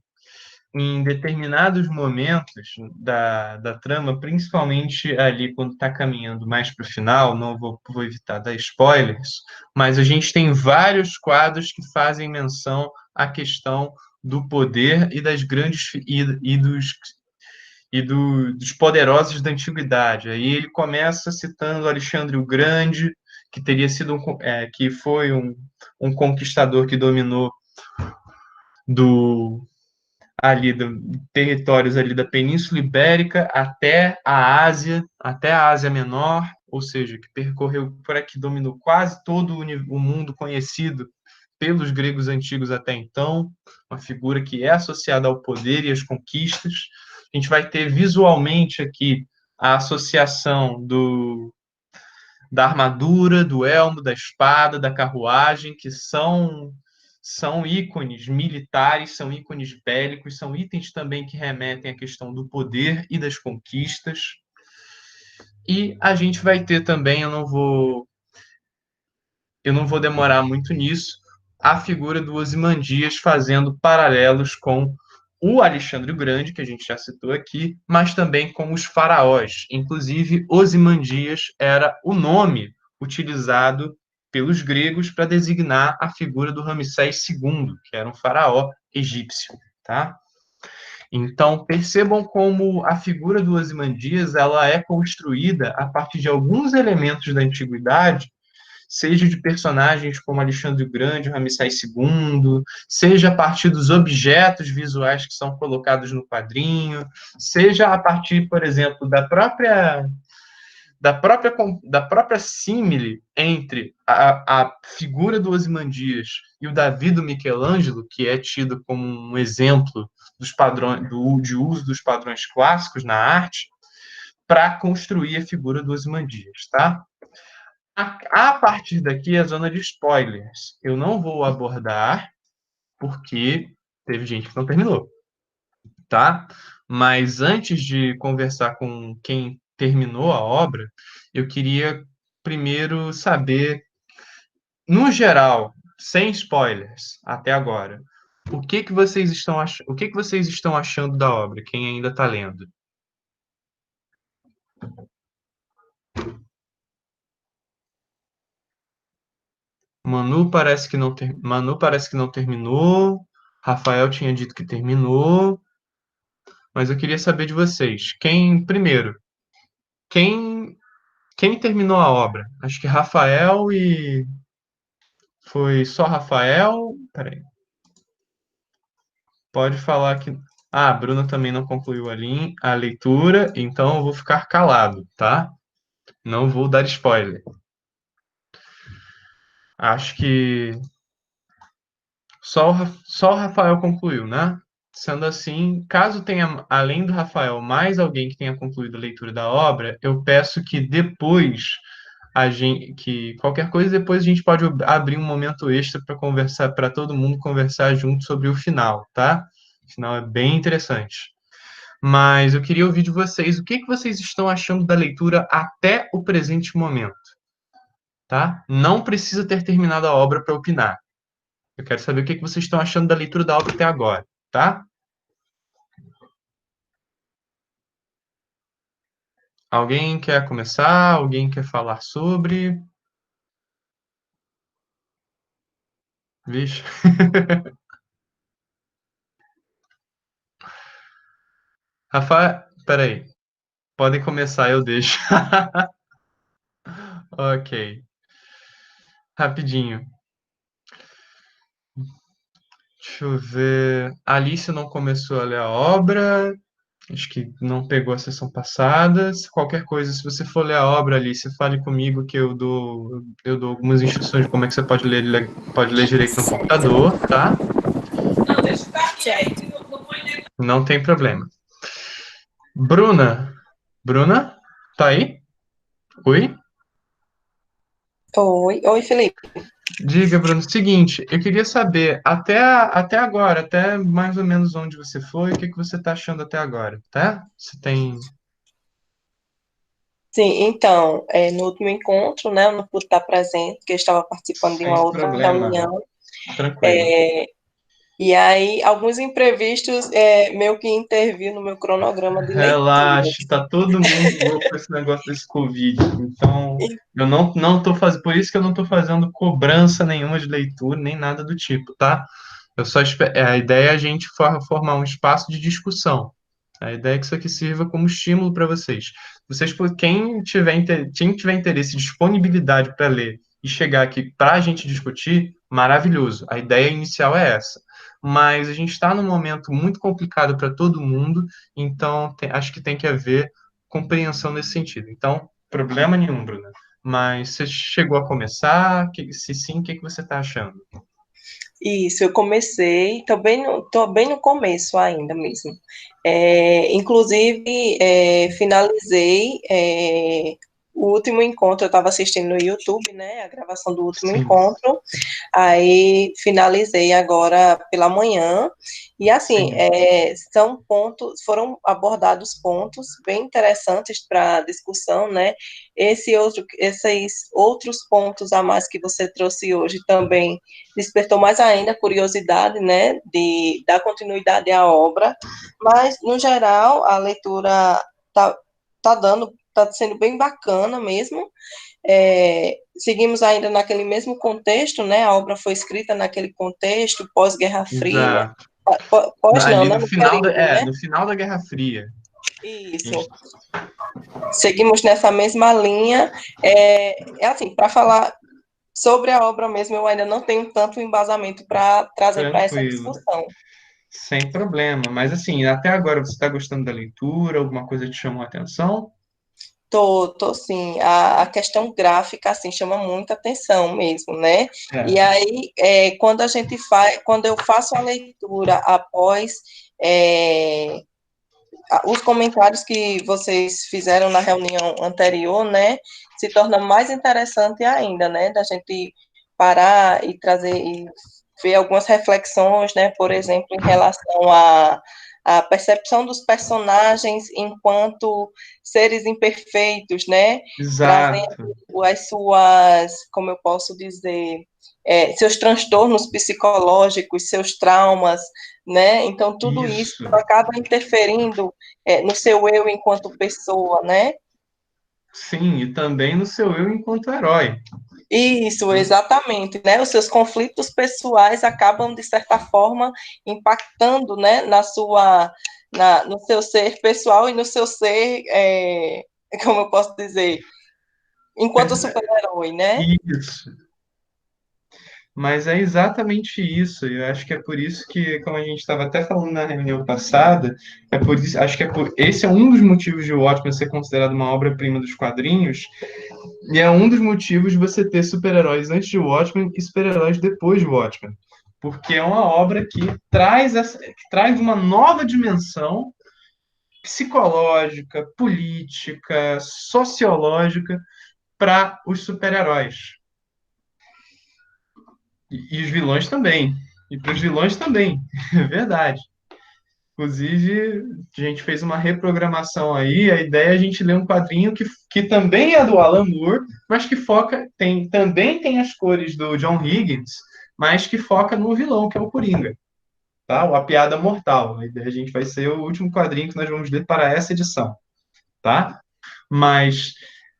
em determinados momentos da trama, principalmente ali quando está caminhando mais para o final, não vou evitar dar spoilers, mas a gente tem vários quadros que fazem menção à questão do poder e das grandes dos poderosos da antiguidade. Aí ele começa citando Alexandre o Grande, que teria sido que foi um conquistador que dominou do territórios ali da Península Ibérica até a Ásia Menor, ou seja, que percorreu por aqui, dominou quase todo o mundo conhecido pelos gregos antigos até então, uma figura que é associada ao poder e às conquistas. A gente vai ter visualmente aqui a associação da armadura, do elmo, da espada, da carruagem, que são ícones militares, são ícones bélicos, são itens também que remetem à questão do poder e das conquistas. E a gente vai ter também, eu não vou demorar muito nisso, a figura do Ozymandias fazendo paralelos com o Alexandre o Grande, que a gente já citou aqui, mas também com os faraós. Inclusive, Ozymandias era o nome utilizado pelos gregos para designar a figura do Ramsés II, que era um faraó egípcio, tá? Então, percebam como a figura do Ozymandias ela é construída a partir de alguns elementos da antiguidade, seja de personagens como Alexandre o Grande, Ramsés II, seja a partir dos objetos visuais que são colocados no quadrinho, seja a partir, por exemplo, da própria símile entre a figura do Ozymandias e o Davi do Michelangelo, que é tido como um exemplo dos padrões de uso dos padrões clássicos na arte, para construir a figura do Ozymandias, tá? A partir daqui é a zona de spoilers. Eu não vou abordar porque teve gente que não terminou, tá? Mas antes de conversar com quem terminou a obra, eu queria primeiro saber, no geral, sem spoilers até agora, o que que vocês estão achando da obra, quem ainda está lendo? Manu parece que não terminou. Rafael tinha dito que terminou, mas eu queria saber de vocês. Primeiro, quem quem terminou a obra? Acho que Rafael e foi só Rafael. Peraí. Pode falar que. Ah, a Bruna também não concluiu a leitura, então eu vou ficar calado, tá? Não vou dar spoiler. Acho que só o Rafael concluiu, né? Sendo assim, caso tenha, além do Rafael, mais alguém que tenha concluído a leitura da obra, eu peço que depois que qualquer coisa depois a gente pode abrir um momento extra para conversar, para todo mundo conversar junto sobre o final, tá? O final é bem interessante. Mas eu queria ouvir de vocês o que que vocês estão achando da leitura até o presente momento, tá? Não precisa ter terminado a obra para opinar. Eu quero saber o que que vocês estão achando da leitura da obra até agora, tá? Alguém quer começar? Alguém quer falar sobre? Vixe. Rafael, peraí. Podem começar, eu deixo. Ok. Rapidinho. Deixa eu ver. A Alice não começou a ler a obra. Acho que não pegou a sessão passada. Qualquer coisa, se você for ler a obra, Alice, fale comigo que eu dou algumas instruções de como é que você pode ler direito no computador, tá? Certo. Não tem problema. Bruna? Bruna? Tá aí? Oi? Oi, Felipe. Diga, Bruno, seguinte, eu queria saber, até agora, até mais ou menos onde você foi, o que que você está achando até agora, tá? Você tem... Sim, então, no último encontro, né, eu não pude estar presente, porque eu estava participando de uma Sem outra problema, reunião. tranquilo. é, E aí, alguns imprevistos meio que interviram no meu cronograma de leituras. Relaxe, tá todo mundo louco com esse negócio desse Covid. Então, eu não tô fazendo, por isso que eu não tô fazendo cobrança nenhuma de leitura, nem nada do tipo, tá? A ideia é a gente formar um espaço de discussão. A ideia é que isso aqui sirva como estímulo para vocês. Quem tiver interesse e disponibilidade para ler e chegar aqui para a gente discutir, maravilhoso. A ideia inicial é essa. Mas a gente está num momento muito complicado para todo mundo, então acho que tem que haver compreensão nesse sentido. Então, problema nenhum, Bruna. Mas você chegou a começar? Se sim, o que que você está achando? Isso, eu comecei, tô bem no começo ainda mesmo. Inclusive, finalizei o último encontro, eu estava assistindo no YouTube, né, a gravação do último Sim, encontro, aí finalizei agora pela manhã, e assim, sim. foram abordados pontos bem interessantes para discussão, né, esses outros pontos a mais que você trouxe hoje também despertou mais ainda a curiosidade, né, de dar continuidade à obra, mas, no geral, a leitura tá sendo bem bacana mesmo. Seguimos ainda naquele mesmo contexto, né, a obra foi escrita naquele contexto, pós-Guerra Fria, Exato. pós não, Ali né, no no final período, né, no final da Guerra Fria. A isso. gente- Seguimos nessa mesma linha, assim, para falar Sobre a obra mesmo, eu ainda não tenho tanto embasamento para trazer para essa Tranquilo, discussão. sem problema. Mas assim, até agora você está gostando da leitura? Alguma coisa te chamou a atenção? Tô sim. A questão gráfica, assim, chama muita atenção mesmo, né? E É, aí, quando a gente faz, quando eu faço a leitura após é, os comentários que vocês fizeram na reunião anterior, né, se torna mais interessante ainda, né, da gente parar e trazer e ver algumas reflexões, né, por exemplo, em relação à percepção dos personagens enquanto seres imperfeitos, né, trazendo exato. as suas, como eu posso dizer, seus transtornos psicológicos, seus traumas, né? Então, tudo isso Isso. acaba interferindo no seu eu enquanto pessoa, né? Sim, e também no seu eu enquanto herói. Isso, exatamente, né? Os seus conflitos pessoais acabam, de certa forma, impactando, né, no seu ser pessoal e no seu ser, como eu posso dizer, enquanto super-herói, né? Isso. Mas é exatamente isso. Eu acho que é por isso que, como a gente estava até falando na reunião passada, é por isso, acho que esse é um dos motivos de o Watchmen ser considerado uma obra-prima dos quadrinhos, e é um dos motivos de você ter super-heróis antes de Watchmen e super-heróis depois de Watchmen. Porque é uma obra que que traz uma nova dimensão psicológica, política, sociológica para os super-heróis. E os vilões também. E para os vilões também. É verdade. Inclusive, a gente fez uma reprogramação aí. A ideia é a gente ler um quadrinho que também é do Alan Moore, mas que também tem as cores do John Higgins, mas que foca no vilão, que é o Coringa. Tá? O A Piada Mortal. A ideia a gente vai ser o último quadrinho que nós vamos ler para essa edição. Tá? Mas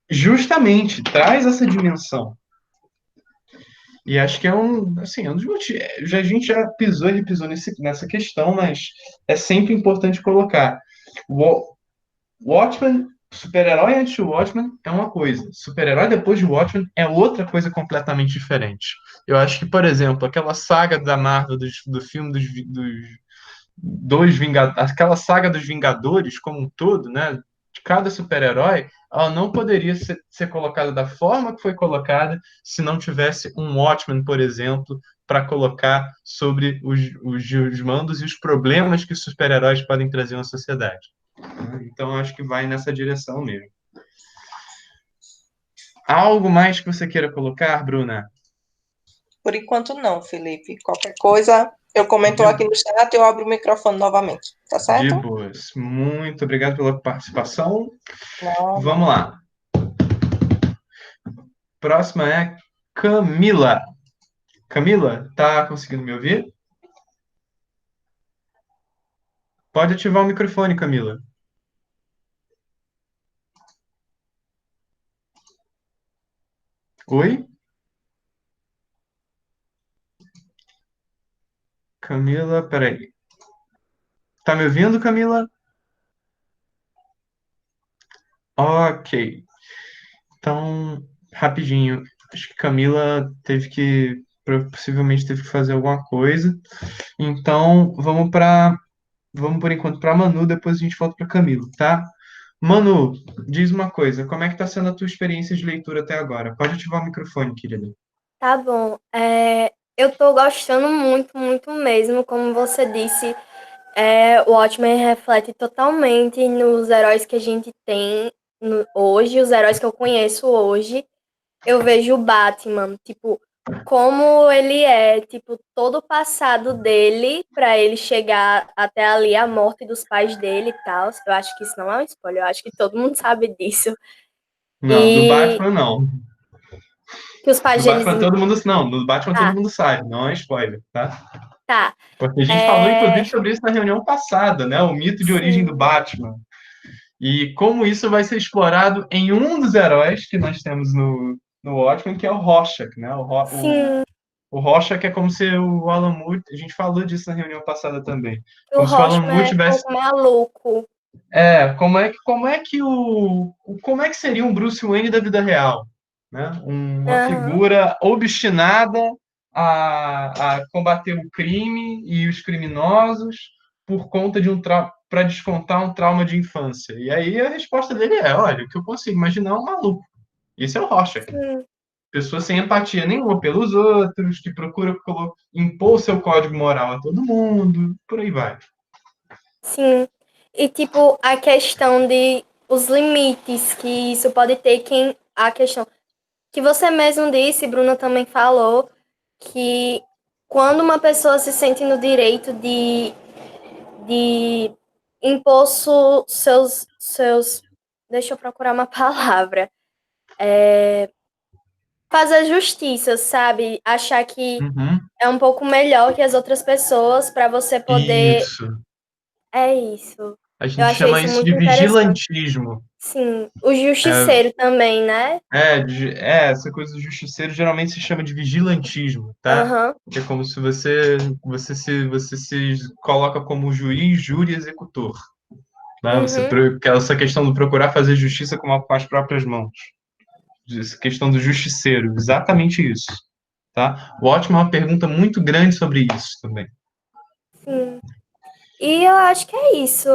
justamente traz essa dimensão. E acho que assim, é um dos motivos. A gente já pisou e repisou nessa questão, mas é sempre importante colocar. O Watchmen, super-herói antes de Watchmen é uma coisa, super-herói depois de Watchmen é outra coisa completamente diferente. Eu acho que, por exemplo, aquela saga da Marvel, do filme dos Vingadores, aquela saga dos Vingadores como um todo, né? De cada super-herói, ela não poderia ser colocada da forma que foi colocada se não tivesse um Watchmen, por exemplo, para colocar sobre os mandos e os problemas que os super-heróis podem trazer na sociedade. Então, acho que vai nessa direção mesmo. Há algo mais que você queira colocar, Bruna? Por enquanto, não, Felipe. Qualquer coisa, eu comento De, aqui no chat, eu abro o microfone novamente, tá de certo? boas. Muito obrigado pela participação. Nada. Vamos lá. Próxima é Camila. Camila, tá conseguindo me ouvir? Pode ativar o microfone, Camila. Oi? Camila, peraí. Tá me ouvindo, Camila? Ok. Então, rapidinho. Acho que Camila possivelmente teve que fazer alguma coisa. Então, vamos por enquanto para Manu, depois a gente volta para Camila, tá? Manu, diz uma coisa, como é que tá sendo a tua experiência de leitura até agora? Pode ativar o microfone, querida. Tá bom. Eu tô gostando muito, muito mesmo. Como você disse, o Watchmen reflete totalmente nos heróis que a gente tem hoje, os heróis que eu conheço hoje. Eu vejo o Batman, tipo, como ele é, tipo, todo o passado dele pra ele chegar até ali a morte dos pais dele e tal. Eu acho que isso não é um spoiler, eu acho que todo mundo sabe disso. Não, do E Batman não. que os pais Do deles. Batman todo mundo não, do Batman todo Ah, mundo sabe, não é spoiler, tá? tá. Porque a gente falou inclusive É, sobre isso na reunião passada, né? O mito de origem do sim, Batman. E como isso vai ser explorado em um dos heróis que nós temos no Watchmen, que é o Rorschach, né? sim, O Rorschach é como se o Alan Moore, a gente falou disso na reunião passada também, o como se o Alan Moore Rochman é um tivesse, pouco maluco. como é que seria um Bruce Wayne da vida real, né? Uma Aham. figura obstinada a combater o crime e os criminosos por conta de para descontar um trauma de infância. E aí a resposta dele é: olha, o que eu consigo imaginar é um maluco. Esse é o Rocha. Sim. Pessoa sem empatia nenhuma pelos outros, que procura impor seu código moral a todo mundo, por aí vai. Sim. E tipo, a questão de os limites que isso pode ter, a questão que você mesmo disse, Bruna também falou, que quando uma pessoa se sente no direito de impor seus, deixa eu procurar uma palavra, fazer justiça, sabe? Achar que Uhum. é um pouco melhor que as outras pessoas para você poder. Isso. É isso. A Eu gente achei chama isso isso de muito interessante. vigilantismo. Sim, o É, justiceiro também, né? essa coisa do justiceiro geralmente se chama de vigilantismo, tá? Aham, Que é como se você se coloca como juiz, júri e executor. Né? uhum, Essa questão do procurar fazer justiça com as próprias mãos. Essa questão do justiceiro, exatamente isso. Tá? O ótimo é uma pergunta muito grande sobre isso também. sim. E eu acho que é isso,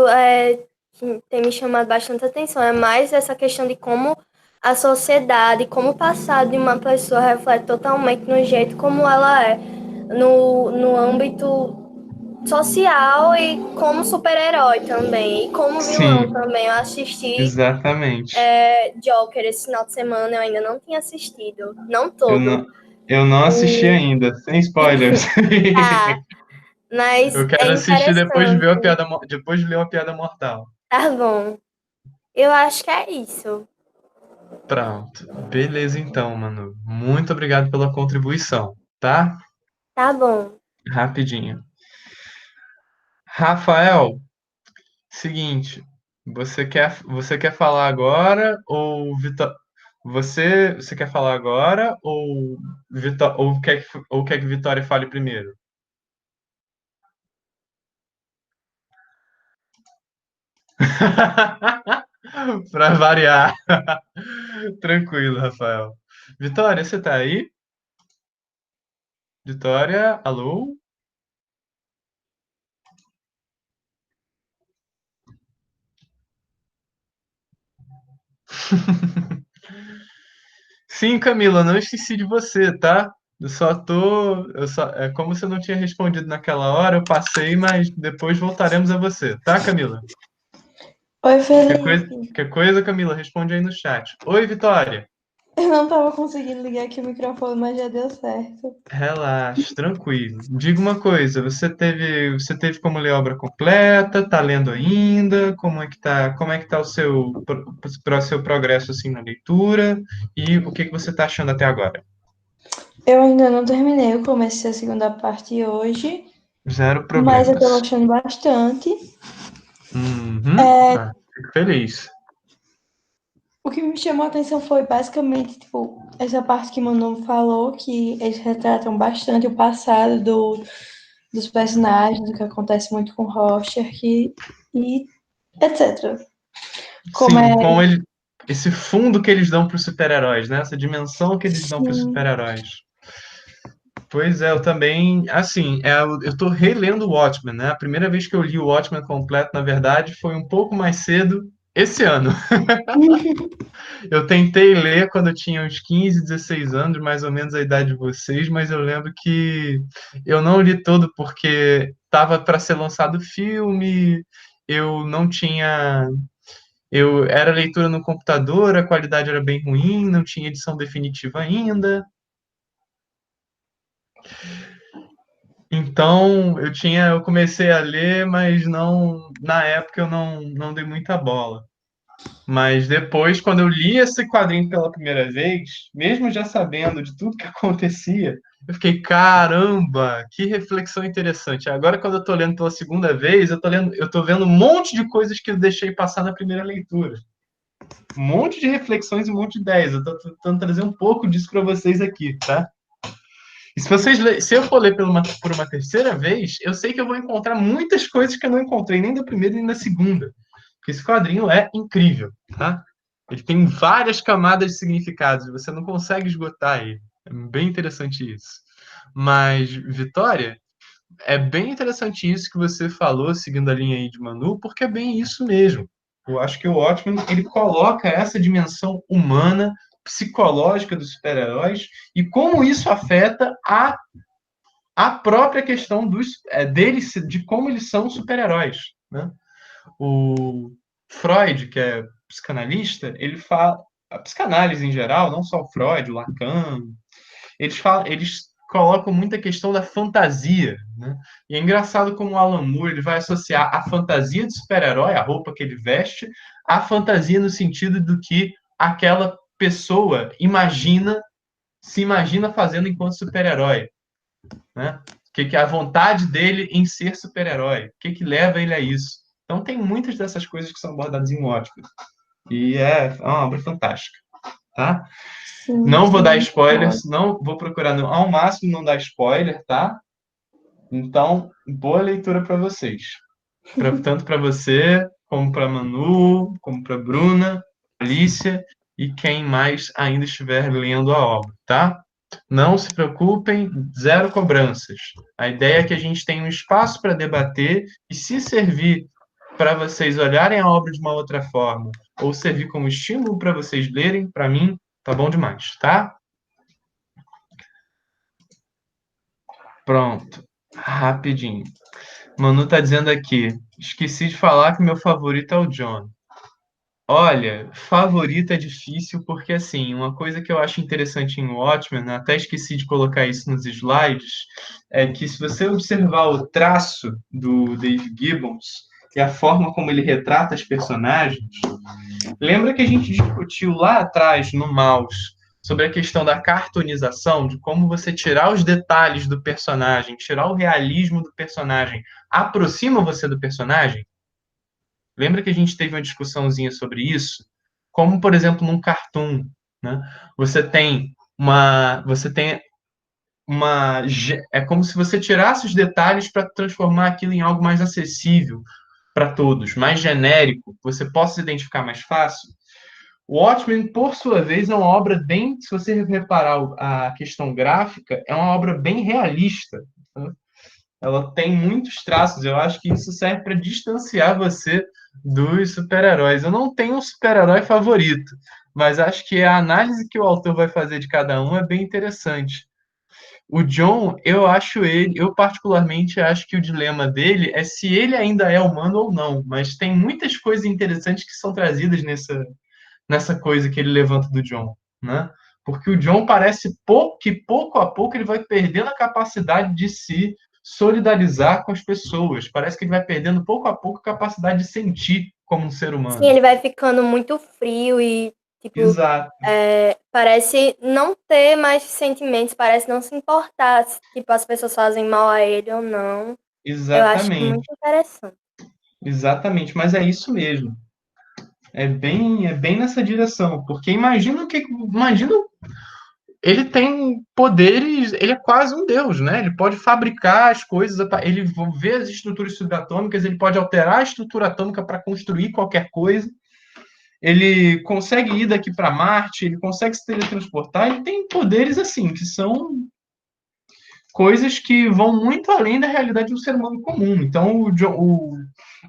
que tem me chamado bastante atenção. É mais essa questão de como a sociedade, como o passado de uma pessoa reflete totalmente no jeito como ela é, no âmbito social e como super-herói também, e como vilão Sim, também. Eu assisti exatamente. Joker esse final de semana, eu ainda não tinha assistido, não Eu todo. não, eu não assisti E ainda, sem spoilers. tá, mas Eu é quero assistir depois de ver interessante. depois de ler uma piada mortal. Tá bom. Eu acho que é isso. Pronto. Beleza, então, mano. Muito obrigado pela contribuição, tá? Tá bom. Rapidinho. Rafael, seguinte, você quer falar agora ou Vitor, você quer falar agora ou Vitor, ou quer que Vitória fale primeiro? Para variar. Tranquilo, Rafael. Vitória, você tá aí? Vitória, alô? Sim, Camila, não esqueci de você, tá? É como você não tinha respondido naquela hora, eu passei, mas depois voltaremos a você, tá, Camila? Oi, Qualquer coisa, Felipe. qualquer coisa, Camila, responde aí no chat. Oi, Vitória. Eu não tava conseguindo ligar aqui o microfone, mas já deu certo. Relaxa, tranquilo. Diga uma coisa, você teve como ler a obra completa? Tá lendo ainda? Como é que tá o seu progresso assim na leitura? E o que que você tá achando até agora? Eu ainda não terminei, eu comecei a segunda parte hoje, Zero mas eu tô problemas. gostando bastante. Uhum. É, Ah, fico feliz. o que me chamou a atenção foi basicamente, tipo, essa parte que Manu falou, que eles retratam bastante o passado dos personagens, do que acontece muito com Rocher e etc. Como Sim, é, com esse fundo que eles dão para os super-heróis, né? Essa dimensão que eles dão para os sim, super-heróis. Pois é, eu também, assim, eu tô relendo o Watchmen, né? A primeira vez que eu li o Watchmen completo, na verdade, foi um pouco mais cedo esse ano. Eu tentei ler quando eu tinha uns 15, 16 anos, mais ou menos a idade de vocês, mas eu lembro que eu não li todo porque estava para ser lançado filme, eu não tinha. Eu era leitura no computador, a qualidade era bem ruim, não tinha edição definitiva ainda. Então, eu comecei a ler, mas não, na época eu não dei muita bola. Mas depois, quando eu li esse quadrinho pela primeira vez, mesmo já sabendo de tudo que acontecia, eu fiquei, caramba, que reflexão interessante. Agora, quando eu tô lendo pela segunda vez, eu tô vendo um monte de coisas que eu deixei passar na primeira leitura. Um monte de reflexões e um monte de ideias. Eu tô tentando trazer um pouco disso para vocês aqui, tá? E se eu for ler por uma terceira vez, eu sei que eu vou encontrar muitas coisas que eu não encontrei nem da primeira nem da segunda. Porque esse quadrinho é incrível, tá? Ele tem várias camadas de significados, você não consegue esgotar ele. É bem interessante isso. Mas, Vitória, é bem interessante isso que você falou, seguindo a linha aí de Manu, porque é bem isso mesmo. Eu acho que o Watchmen, ele coloca essa dimensão humana, psicológica dos super-heróis e como isso afeta a própria questão deles, de como eles são super-heróis, né? O Freud, que é psicanalista, ele fala, a psicanálise em geral, não só o Freud, o Lacan, eles colocam muita questão da fantasia, né? E é engraçado como o Alan Moore ele vai associar a fantasia de super-herói, a roupa que ele veste, à fantasia no sentido do que aquela pessoa se imagina fazendo enquanto super-herói, né? Que é a vontade dele em ser super-herói, o que leva ele a isso. Então tem muitas dessas coisas que são abordadas em Watchmen. E é uma obra fantástica, tá? Sim, Não vou dar sim. spoilers, não vou procurar ao máximo não dar spoiler, tá? Então, boa leitura para vocês. Tanto para você, como para Manu, como para Bruna, Alicia e quem mais ainda estiver lendo a obra, tá? Não se preocupem, zero cobranças. A ideia é que a gente tenha um espaço para debater e se servir para vocês olharem a obra de uma outra forma ou servir como estímulo para vocês lerem, para mim, tá bom demais, tá? Pronto. Rapidinho. Manu tá dizendo aqui. Esqueci de falar que meu favorito é o John. Olha, favorito é difícil porque, assim, uma coisa que eu acho interessante em Watchmen, né, até esqueci de colocar isso nos slides, é que se você observar o traço do Dave Gibbons e a forma como ele retrata as personagens, lembra que a gente discutiu lá atrás, no Mouse, sobre a questão da cartoonização, de como você tirar os detalhes do personagem, tirar o realismo do personagem, aproxima você do personagem? Lembra que a gente teve uma discussãozinha sobre isso? Como, por exemplo, num cartoon, né? Você tem é como se você tirasse os detalhes para transformar aquilo em algo mais acessível para todos, mais genérico, que você possa se identificar mais fácil. O Watchmen, por sua vez, é uma obra bem, se você reparar a questão gráfica, é uma obra bem realista, né? Ela tem muitos traços. Eu acho que isso serve para distanciar você dos super-heróis. Eu não tenho um super-herói favorito, mas acho que a análise que o autor vai fazer de cada um é bem interessante. O John, eu particularmente acho que o dilema dele é se ele ainda é humano ou não, mas tem muitas coisas interessantes que são trazidas nessa coisa que ele levanta do John, né? Porque o John parece que pouco a pouco ele vai perdendo a capacidade de se solidarizar com as pessoas. Parece que ele vai perdendo pouco a pouco a capacidade de sentir como um ser Sim, humano. ele vai ficando muito frio e, tipo, Exato, parece não ter mais sentimentos, parece não se importar se, tipo, as pessoas fazem mal a ele ou não. Eu acho muito exatamente, interessante. exatamente. Mas é isso mesmo. É bem nessa direção, porque imagina, ele tem poderes, ele é quase um deus, né? Ele pode fabricar as coisas, ele vê as estruturas subatômicas, ele pode alterar a estrutura atômica para construir qualquer coisa. Ele consegue ir daqui para Marte, ele consegue se teletransportar, ele tem poderes assim, que são coisas que vão muito além da realidade do ser humano comum. Então, o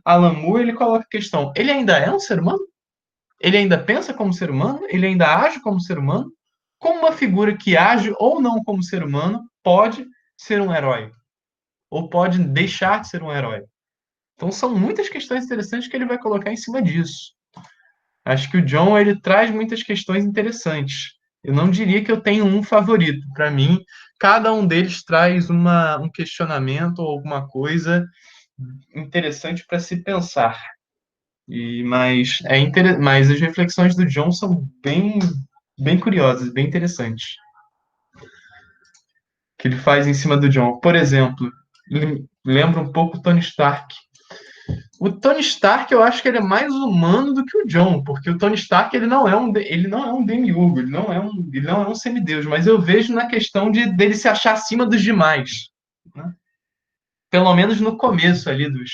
Alan Moore, ele coloca a questão, ele ainda é um ser humano? Ele ainda pensa como ser humano? Ele ainda age como ser humano? Como uma figura que age ou não como ser humano pode ser um herói? Ou pode deixar de ser um herói? Então são muitas questões interessantes que ele vai colocar em cima disso. Acho que o John ele traz muitas questões interessantes. Eu não diria que eu tenho um favorito. Para mim, cada um deles traz um questionamento ou alguma coisa interessante para se pensar. Mas as reflexões do John são bem curiosas, bem interessantes. Que ele faz em cima do John. Por exemplo, lembra um pouco o Tony Stark. O Tony Stark, eu acho que ele é mais humano do que o John, porque o Tony Stark ele não é um demiurgo, ele não é um semideus, mas eu vejo na questão dele se achar acima dos demais, né? Pelo menos no começo ali dos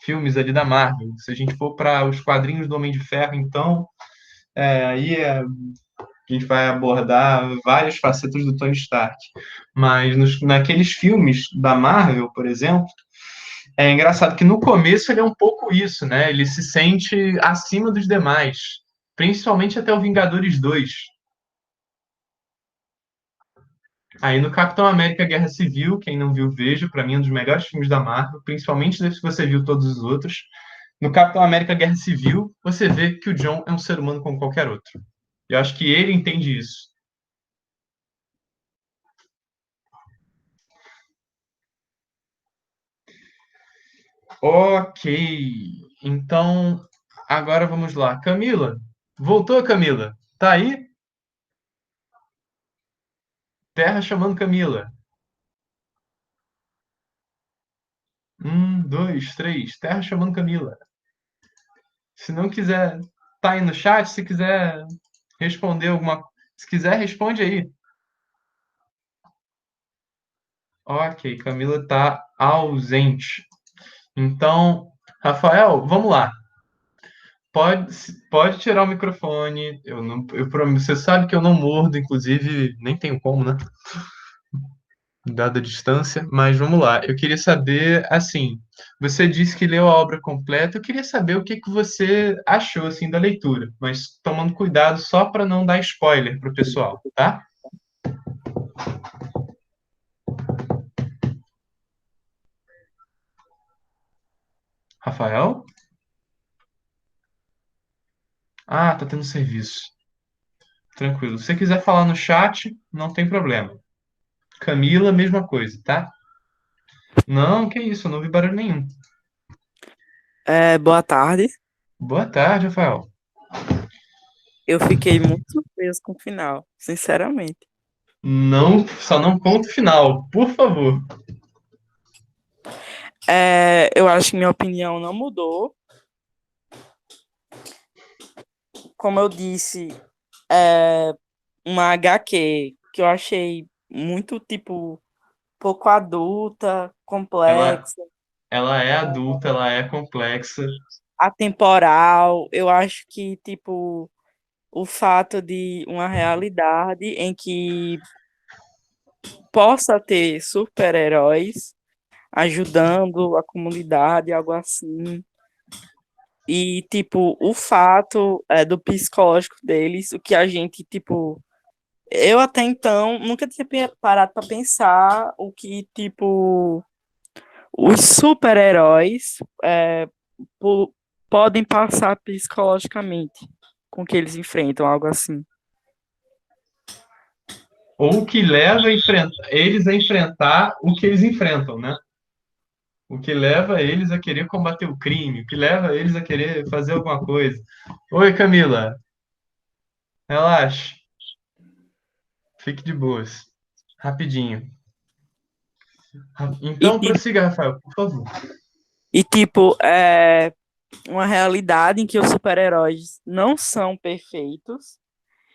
filmes ali da Marvel. Se a gente for para os quadrinhos do Homem de Ferro, então Aí a gente vai abordar várias facetas do Tony Stark. Mas naqueles filmes da Marvel, por exemplo, é engraçado que no começo ele é um pouco isso, né? Ele se sente acima dos demais, principalmente até o Vingadores 2. Aí no Capitão América Guerra Civil, quem não viu, veja, para mim é um dos melhores filmes da Marvel, principalmente se você viu todos os outros. No Capitão América Guerra Civil, você vê que o John é um ser humano como qualquer outro. Eu acho que ele entende isso. Ok. Então, agora vamos lá. Camila. Voltou, Camila? Tá aí? Terra chamando Camila. Dois, três. Terra chamando Camila. Se não quiser, tá aí no chat. Se quiser responder alguma. Se quiser, responde aí. Ok, Camila tá ausente. Então, Rafael, vamos lá. Pode tirar o microfone. Eu não, eu prometo. Você sabe que eu não mordo, inclusive, nem tenho como, né? Dada a distância, mas vamos lá. Eu queria saber, assim, você disse que leu a obra completa. Eu queria saber o que que você achou assim da leitura, mas tomando cuidado só para não dar spoiler pro pessoal, tá? Rafael? Ah, tá tendo serviço. Tranquilo. Se você quiser falar no chat, não tem problema. Camila, mesma coisa, tá? Não, que isso, eu não vi barulho nenhum. Boa tarde. Boa tarde, Rafael. Eu fiquei muito surpreso com o final, sinceramente. Não, só não ponto final, por favor. Eu acho que minha opinião não mudou. Como eu disse, é uma HQ que eu achei muito, tipo, pouco adulta, Ela, complexa, ela é adulta, ela é complexa. atemporal. Eu acho que, tipo, o fato de uma realidade em que possa ter super-heróis ajudando a comunidade, algo assim. E, tipo, o fato do psicológico deles, o que a gente, tipo, eu até então nunca tinha parado para pensar o que, tipo, os super-heróis po- podem passar psicologicamente com o que eles enfrentam, algo assim. Ou que leva eles a enfrentar o que eles enfrentam, né? O que leva eles a querer combater o crime, o que leva eles a querer fazer alguma coisa. Oi, Camila, relaxe, fique de boas. Rapidinho. E, Então, ti- prossiga, Rafael, por favor. e tipo, é uma realidade em que os super-heróis não são perfeitos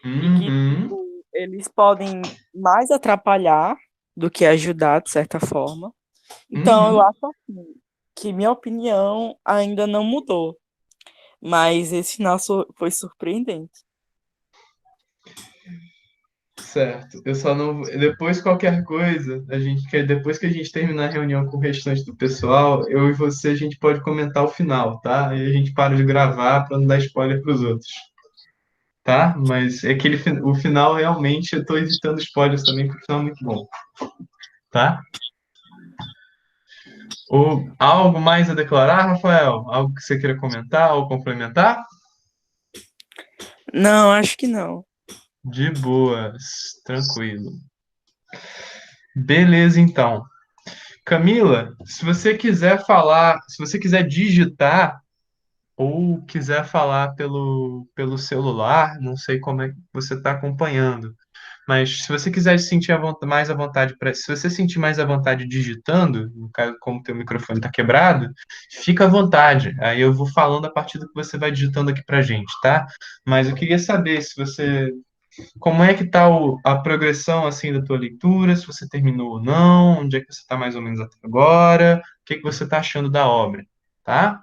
e que, Uhum, tipo, eles podem mais atrapalhar do que ajudar, de certa forma. Então, eu uhum. acho assim, que minha opinião ainda não mudou, mas esse final foi surpreendente. Certo. Eu só não. Depois, qualquer coisa, depois que a gente terminar a reunião com o restante do pessoal, eu e você, a gente pode comentar o final, tá? Aí a gente para de gravar para não dar spoiler para os outros, tá? Mas é que o final realmente eu estou evitando spoilers também, porque o final é muito bom, tá? Algo mais a declarar, Rafael? Algo que você queira comentar ou complementar? Não, acho que não. De boas, tranquilo. Beleza, então. Camila, se você quiser falar, se você quiser digitar ou quiser falar pelo celular, não sei como é que você está acompanhando, mas se você quiser se sentir mais à vontade, se você sentir mais à vontade digitando, no caso, como o teu microfone está quebrado, fica à vontade. Aí eu vou falando a partir do que você vai digitando aqui para gente, tá? Mas eu queria saber se você como é que está a progressão assim da tua leitura, se você terminou ou não, onde é que você está mais ou menos até agora, o que que você está achando da obra, tá?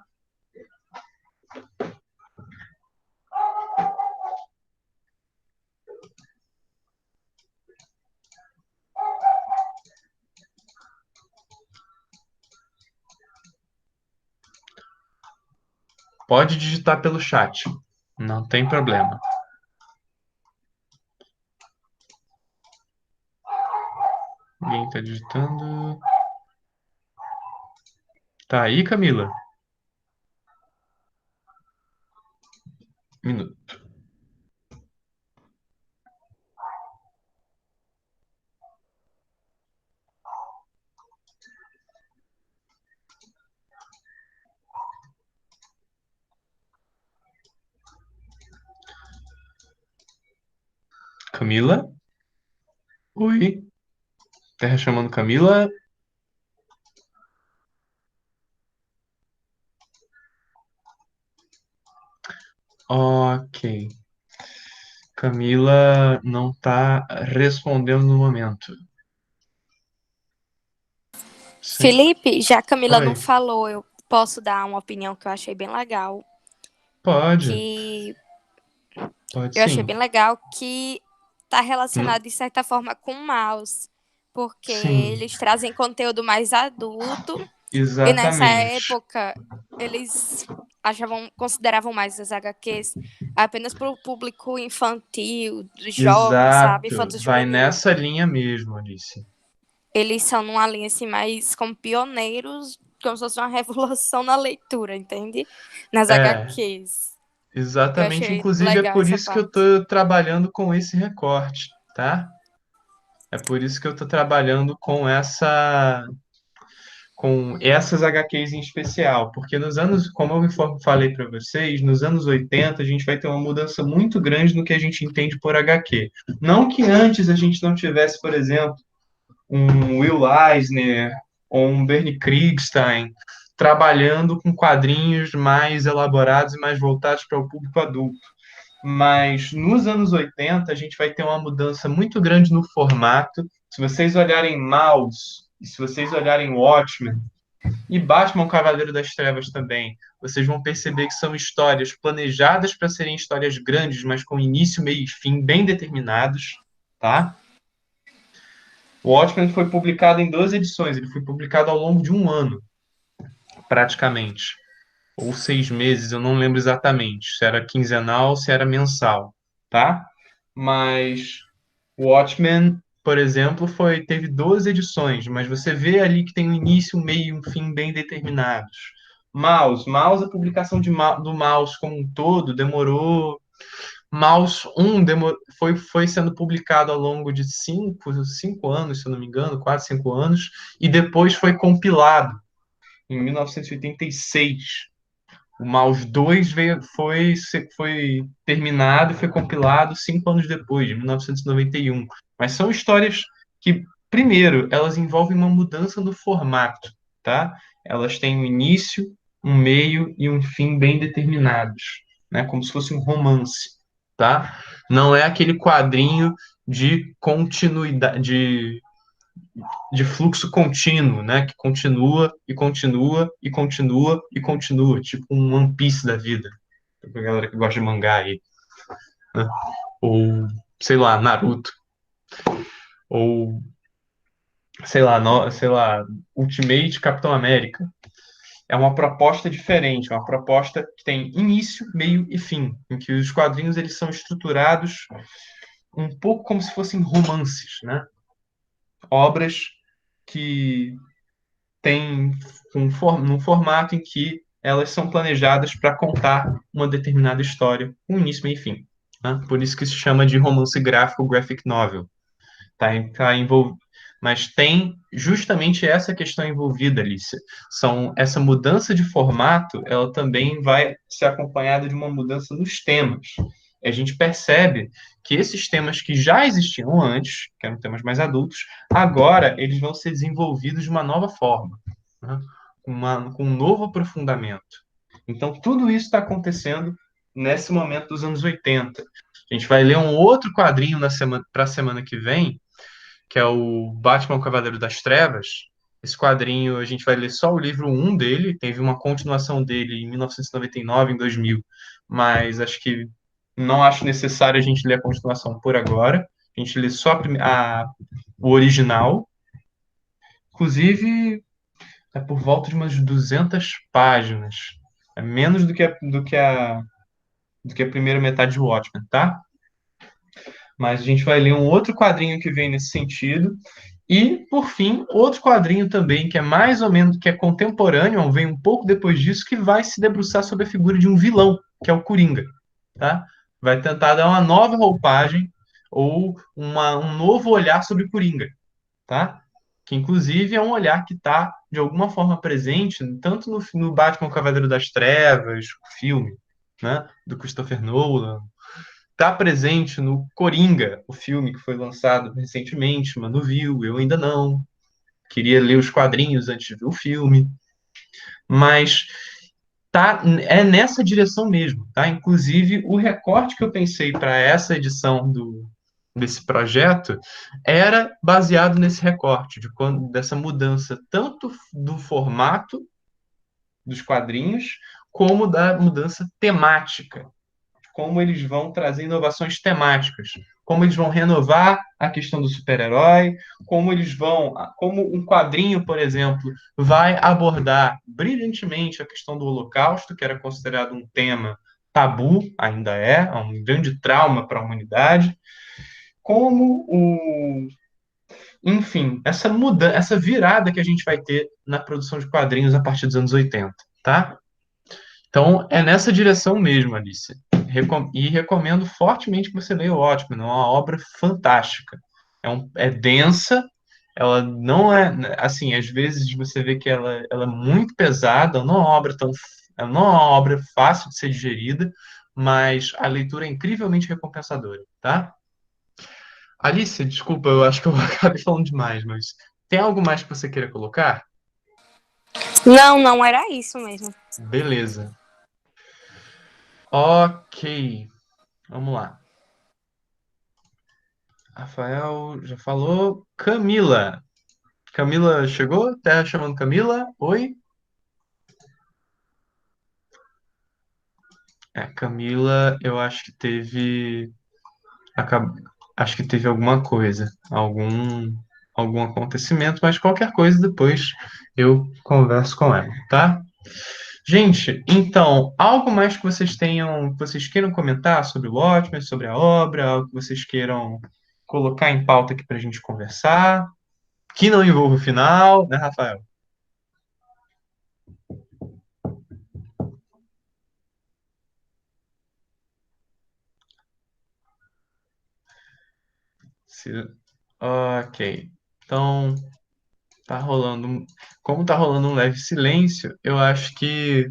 Pode digitar pelo chat. Não tem problema. Ninguém tá digitando. Tá aí, Camila? Minuto. Camila? Oi? Terra chamando Camila? Ok. Camila não tá respondendo no momento. Sim. Felipe, já a Camila não Oi. falou, eu posso dar uma opinião que eu achei bem legal. Pode. Que Pode eu achei sim. bem legal que tá relacionado Hum, de certa forma com o mouse, porque Sim. eles trazem conteúdo mais adulto e nessa Exatamente. época eles consideravam mais as HQs apenas para o público infantil, dos jovens, sabe? Exato. Infanto Vai juvenil. nessa linha mesmo, Alice. Eles são numa linha assim mais como pioneiros, como se fosse uma revolução na leitura, entende? Nas É, HQs. Eu exatamente. achei Inclusive, é legal por essa isso que eu parte. tô trabalhando com esse recorte, tá? É por isso que eu tô trabalhando com essas HQs em especial, porque nos anos, como eu falei para vocês, nos anos 80 a gente vai ter uma mudança muito grande no que a gente entende por HQ. Não que antes a gente não tivesse, por exemplo, um Will Eisner ou um Bernie Krigstein trabalhando com quadrinhos mais elaborados e mais voltados para o público adulto. Mas nos anos 80 a gente vai ter uma mudança muito grande no formato. Se vocês olharem Mouse, e se vocês olharem Watchmen, e Batman Cavaleiro das Trevas também, vocês vão perceber que são histórias planejadas para serem histórias grandes, mas com início, meio e fim bem determinados, tá? O Watchmen foi publicado em 12 edições, ele foi publicado ao longo de um ano, praticamente. Ou 6 meses, eu não lembro exatamente se era quinzenal, se era mensal, tá? Mas o Watchmen, por exemplo, teve 12 edições, mas você vê ali que tem um início, um meio e um fim bem determinados. A publicação do Mouse como um todo demorou. Mouse 1 foi sendo publicado ao longo de 5 anos, se eu não me engano, 4, 5 anos, e depois foi compilado em 1986. O Mouse 2 foi terminado e foi compilado 5 anos depois, de 1991. Mas são histórias que, primeiro, elas envolvem uma mudança no formato, tá? Elas têm um início, um meio e um fim bem determinados, né? Como se fosse um romance, tá? Não é aquele quadrinho de continuidade, de fluxo contínuo, né? Que continua e continua e continua e continua, tipo um One Piece da vida. Pra galera que gosta de mangá aí, né? Ou, sei lá, Naruto. Ou, sei lá, Ultimate Capitão América. É uma proposta diferente, é uma proposta que tem início, meio e fim, em que os quadrinhos eles são estruturados um pouco como se fossem romances, né? Obras que tem num formato em que elas são planejadas para contar uma determinada história, um início, meio e fim. Né? Por isso que se chama de romance gráfico, graphic novel. Mas tem justamente essa questão envolvida, Alicia. Essa mudança de formato, ela também vai ser acompanhada de uma mudança nos temas. A gente percebe que esses temas que já existiam antes, que eram temas mais adultos, agora eles vão ser desenvolvidos de uma nova forma, né? Com um novo aprofundamento. Então, tudo isso está acontecendo nesse momento dos anos 80. A gente vai ler um outro quadrinho para a semana que vem, que é o Batman Cavaleiro das Trevas. Esse quadrinho, a gente vai ler só o livro 1 dele, teve uma continuação dele em 1999, em 2000, mas não acho necessário a gente ler a continuação por agora. A gente lê só o original. Inclusive, é por volta de umas 200 páginas. É menos do que a primeira metade de Watchmen, tá? Mas a gente vai ler um outro quadrinho que vem nesse sentido. E, por fim, outro quadrinho também, que é mais ou menos, que é contemporâneo, vem um pouco depois disso, que vai se debruçar sobre a figura de um vilão, que é o Coringa, tá? Vai tentar dar uma nova roupagem ou um novo olhar sobre Coringa, tá? Que, inclusive, é um olhar que está, de alguma forma, presente tanto no Batman Cavaleiro das Trevas, o filme, né, do Christopher Nolan, está presente no Coringa, o filme que foi lançado recentemente, Mano viu, eu ainda não. Queria ler os quadrinhos antes de ver o filme. Mas é nessa direção mesmo, tá? Inclusive, o recorte que eu pensei para essa edição desse projeto era baseado nesse recorte, dessa mudança tanto do formato dos quadrinhos, como da mudança temática, como eles vão trazer inovações temáticas, como eles vão renovar a questão do super-herói, como um quadrinho, por exemplo, vai abordar brilhantemente a questão do Holocausto, que era considerado um tema tabu, ainda é um grande trauma para a humanidade, enfim, essa virada que a gente vai ter na produção de quadrinhos a partir dos anos 80, tá? Então, é nessa direção mesmo, Alice. E recomendo fortemente que você leia o Watchmen. É uma obra fantástica. É densa, ela não é... Assim, às vezes você vê que ela é muito pesada, ela não é uma obra fácil de ser digerida, mas a leitura é incrivelmente recompensadora, tá? Alice, desculpa, eu acho que eu acabei falando demais, mas tem algo mais que você queira colocar? Não, não era isso mesmo. Beleza. Ok, vamos lá. Rafael já falou. Camila. Camila chegou? Tá chamando Camila? Oi? Camila, eu acho que teve. Acho que teve alguma coisa, algum acontecimento, mas qualquer coisa depois eu converso com ela, tá? Gente, então, algo mais que vocês queiram comentar sobre o Watchmen, sobre a obra, algo que vocês queiram colocar em pauta aqui para a gente conversar, que não envolva o final, né, Rafael? Se- Ok. Então, tá rolando. Como tá rolando um leve silêncio, eu acho que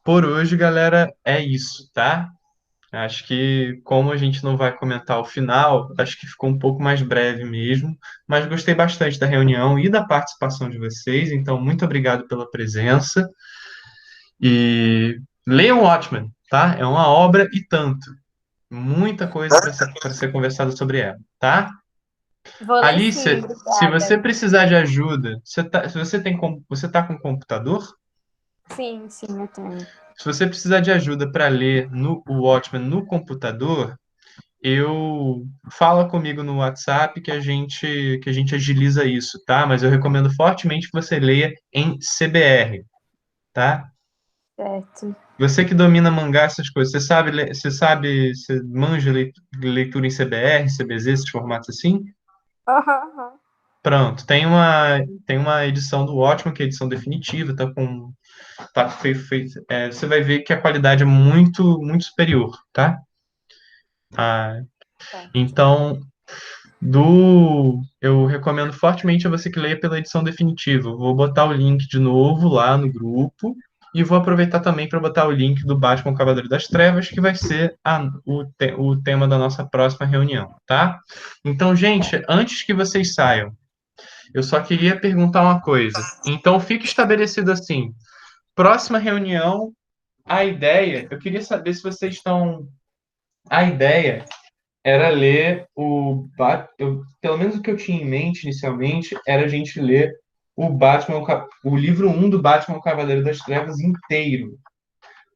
por hoje, galera, é isso, tá? Acho que, como a gente não vai comentar o final, acho que ficou um pouco mais breve mesmo, mas gostei bastante da reunião e da participação de vocês, então muito obrigado pela presença. E leiam Watchmen, tá? É uma obra e tanto. Muita coisa para ser conversada sobre ela, tá? Vou ler sim, Alice, se você obrigada. precisar de ajuda, se você você tá com computador? Sim, sim, eu tenho. Se você precisar de ajuda para ler o Watchmen no computador, eu fala comigo no WhatsApp que a gente agiliza isso, tá? Mas eu recomendo fortemente que você leia em CBR, tá? Certo. Você que domina mangá, essas coisas, você manja leitura em CBR, CBZ, esses formatos assim? Aham. Pronto, tem uma edição do Watchmen, que é a edição definitiva, você vai ver que a qualidade é muito, muito superior, tá? Ah, Certo. então, eu recomendo fortemente a você que leia pela edição definitiva. Eu vou botar o link de novo lá no grupo e vou aproveitar também para botar o link do Batman Cavaleiro das Trevas, que vai ser o tema da nossa próxima reunião, tá? Então, gente, antes que vocês saiam, eu só queria perguntar uma coisa. Então, fique estabelecido assim: próxima reunião, eu queria saber se vocês estão. A ideia era ler pelo menos o que eu tinha em mente inicialmente era a gente ler o livro um do Batman Cavaleiro das Trevas inteiro.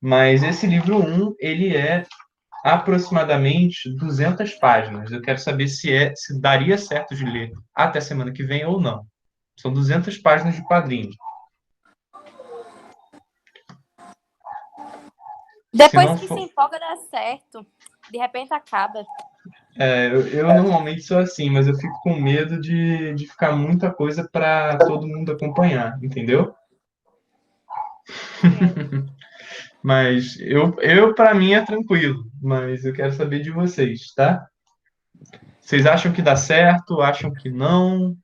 Mas esse livro um ele é aproximadamente 200 páginas. Eu quero saber se daria certo de ler até semana que vem ou não. São 200 páginas de quadrinhos. Se Depois não que se for. empolga, dá certo. De repente acaba. Eu normalmente sou assim, mas eu fico com medo de ficar muita coisa para todo mundo acompanhar, entendeu? Entendo. Mas eu para mim é tranquilo, mas eu quero saber de vocês, tá? Vocês acham que dá certo? Acham que não?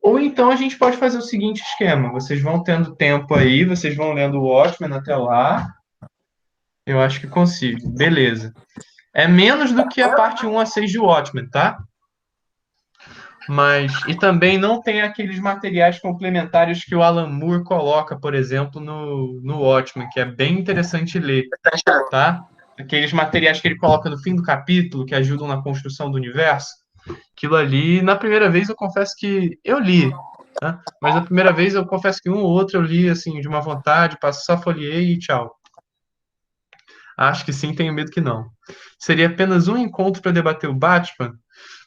Ou então a gente pode fazer o seguinte esquema: vocês vão tendo tempo aí, vocês vão lendo o Watchmen até lá. Eu acho que consigo. Beleza. É menos do que a parte 1 a 6 de Watchmen, tá? Mas e também não tem aqueles materiais complementares que o Alan Moore coloca, por exemplo, no Watchmen, que é bem interessante ler, tá? Aqueles materiais que ele coloca no fim do capítulo, que ajudam na construção do universo. Aquilo ali, na primeira vez eu confesso que eu li, tá? Mas na primeira vez eu confesso que um ou outro eu li assim de uma vontade, só folheei e tchau. Acho que sim, tenho medo que não. Seria apenas um encontro para debater o Batman.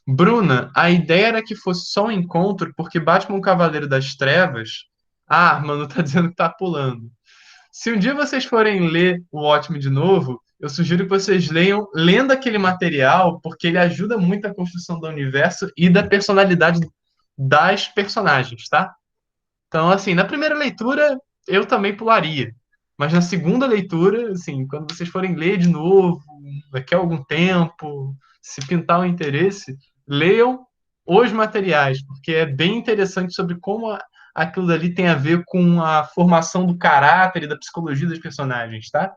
Bruna, a ideia era que fosse só um encontro, porque Batman, o Cavaleiro das Trevas. Ah, mano, tá dizendo que tá pulando. Se um dia vocês forem ler o Watchmen de novo, eu sugiro que vocês leiam lendo aquele material, porque ele ajuda muito a construção do universo e da personalidade das personagens, tá? Então, assim, na primeira leitura, eu também pularia. Mas na segunda leitura, assim, quando vocês forem ler de novo, daqui a algum tempo, se pintar o interesse, leiam os materiais, porque é bem interessante sobre como aquilo dali tem a ver com a formação do caráter e da psicologia dos personagens, tá?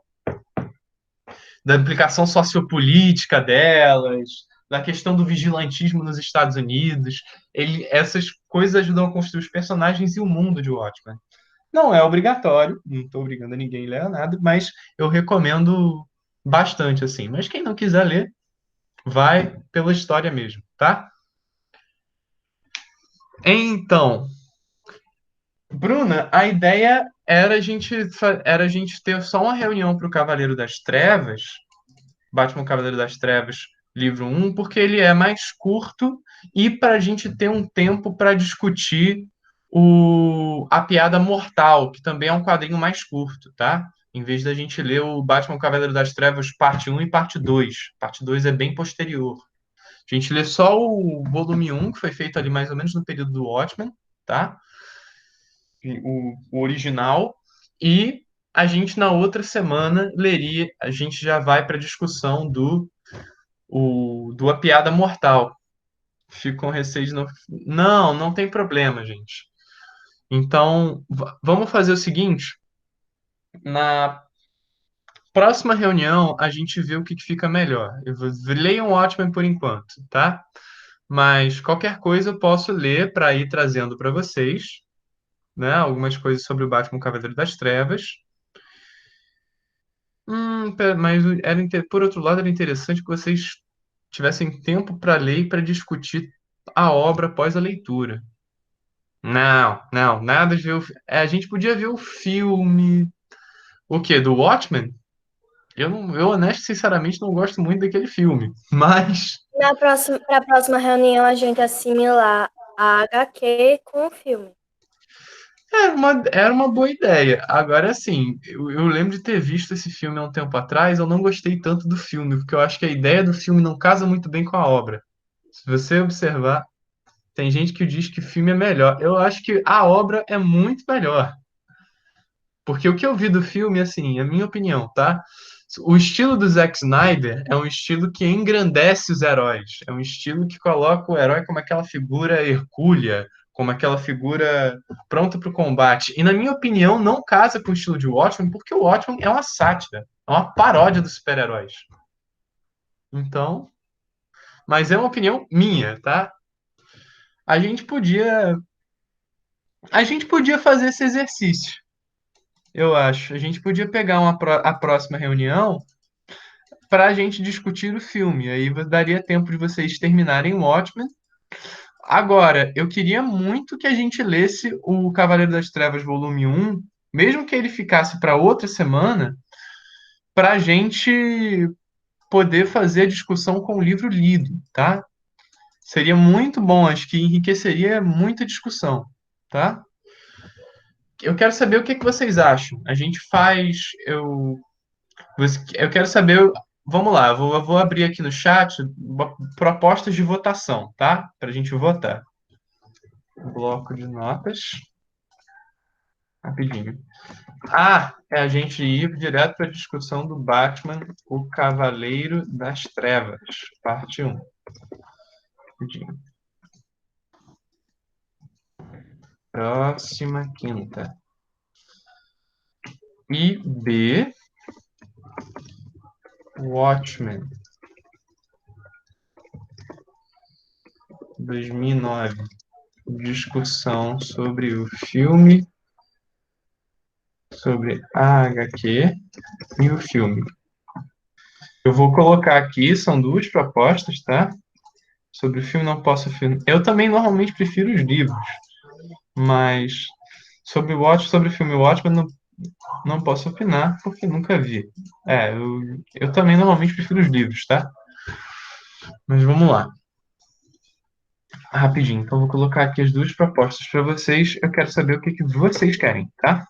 Da implicação sociopolítica delas, da questão do vigilantismo nos Estados Unidos. Essas coisas ajudam a construir os personagens e o mundo de Watchmen. Não é obrigatório, não estou obrigando a ninguém a ler nada, mas eu recomendo bastante, assim. Mas quem não quiser ler, vai pela história mesmo, tá? Então, Bruna, a ideia era a gente ter só uma reunião para o Cavaleiro das Trevas, Batman Cavaleiro das Trevas, livro um, porque ele é mais curto e para a gente ter um tempo para discutir A Piada Mortal, que também é um quadrinho mais curto, tá? Em vez da gente ler o Batman Cavaleiro das Trevas parte um e parte 2. Parte 2 é bem posterior. A gente lê só o volume um, que foi feito ali mais ou menos no período do Watchmen, tá? O original, e a gente na outra semana leria, a gente já vai para a discussão do A Piada Mortal. Fico com receio de não. Não, não tem problema, gente. Então, vamos fazer o seguinte: na próxima reunião, a gente vê o que fica melhor. Leiam o Watchmen por enquanto, tá? Mas qualquer coisa eu posso ler para ir trazendo para vocês, né? Algumas coisas sobre o Batman Cavaleiro das Trevas. Mas por outro lado, era interessante que vocês tivessem tempo para ler e para discutir a obra após a leitura. Não, não, nada de ver a gente podia ver o filme. O quê? Do Watchmen? Eu honesto, sinceramente, não gosto muito daquele filme. Mas Para a próxima reunião, a gente assimilar a HQ com o filme. era uma boa ideia. Agora, assim, eu lembro de ter visto esse filme há um tempo atrás, eu não gostei tanto do filme, porque eu acho que a ideia do filme não casa muito bem com a obra. Se você observar, tem gente que diz que o filme é melhor. Eu acho que a obra é muito melhor. Porque o que eu vi do filme, assim, é a minha opinião, tá? O estilo do Zack Snyder é um estilo que engrandece os heróis. É um estilo que coloca o herói como aquela figura hercúlea, como aquela figura pronta para o combate. E, na minha opinião, não casa com o estilo de Watchmen, porque o Watchmen é uma sátira, é uma paródia dos super-heróis. Então, mas é uma opinião minha, tá? A gente podia, a gente podia fazer esse exercício, eu acho. A gente podia pegar a próxima reunião para a gente discutir o filme. Aí daria tempo de vocês terminarem o Watchmen. Agora, eu queria muito que a gente lesse o Cavaleiro das Trevas, volume um, mesmo que ele ficasse para outra semana, para a gente poder fazer a discussão com o livro lido, tá? Seria muito bom, acho que enriqueceria muita discussão, tá? eu quero saber o que vocês acham. A gente faz. Eu quero saber. Vamos lá, eu vou abrir aqui no chat propostas de votação, tá? Para a gente votar. Bloco de notas. Rapidinho. É a gente ir direto para a discussão do Batman, o Cavaleiro das Trevas, parte 1. Rapidinho. Próxima quinta. E B, Watchmen, 2009. Discussão sobre o filme, sobre a HQ e o filme. Eu vou colocar aqui, são duas propostas, tá? Sobre o filme não posso afirmar. Eu também normalmente prefiro os livros, mas sobre o filme Watchmen não posso opinar porque nunca vi. Eu também normalmente prefiro os livros, tá? Mas vamos lá. Rapidinho, então vou colocar aqui as duas propostas para vocês. Eu quero saber o que vocês querem, tá?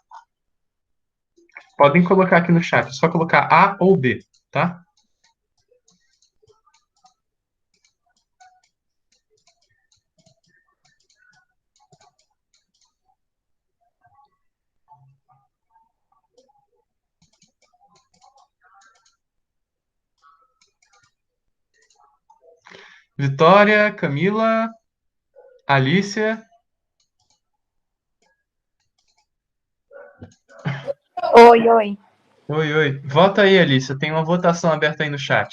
Podem colocar aqui no chat, é só colocar A ou B, tá? Vitória, Camila, Alicia. Oi, oi. Oi, oi. Vota aí, Alicia. Tem uma votação aberta aí no chat.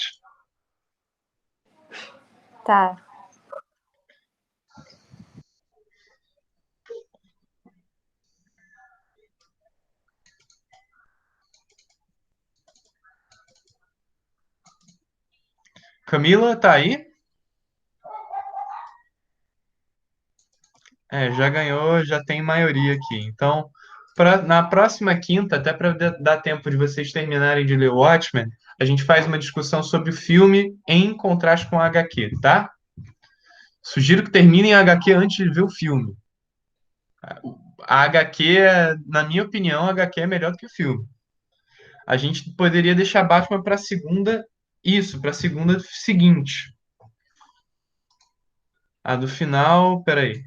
Tá. Camila, tá aí? Já ganhou, já tem maioria aqui. Então, na próxima quinta, até para dar tempo de vocês terminarem de ler o Watchmen, a gente faz uma discussão sobre o filme em contraste com a HQ, tá? Sugiro que terminem a HQ antes de ver o filme. A HQ, na minha opinião, a HQ é melhor do que o filme. A gente poderia deixar Batman para segunda, para segunda seguinte. A do final, peraí.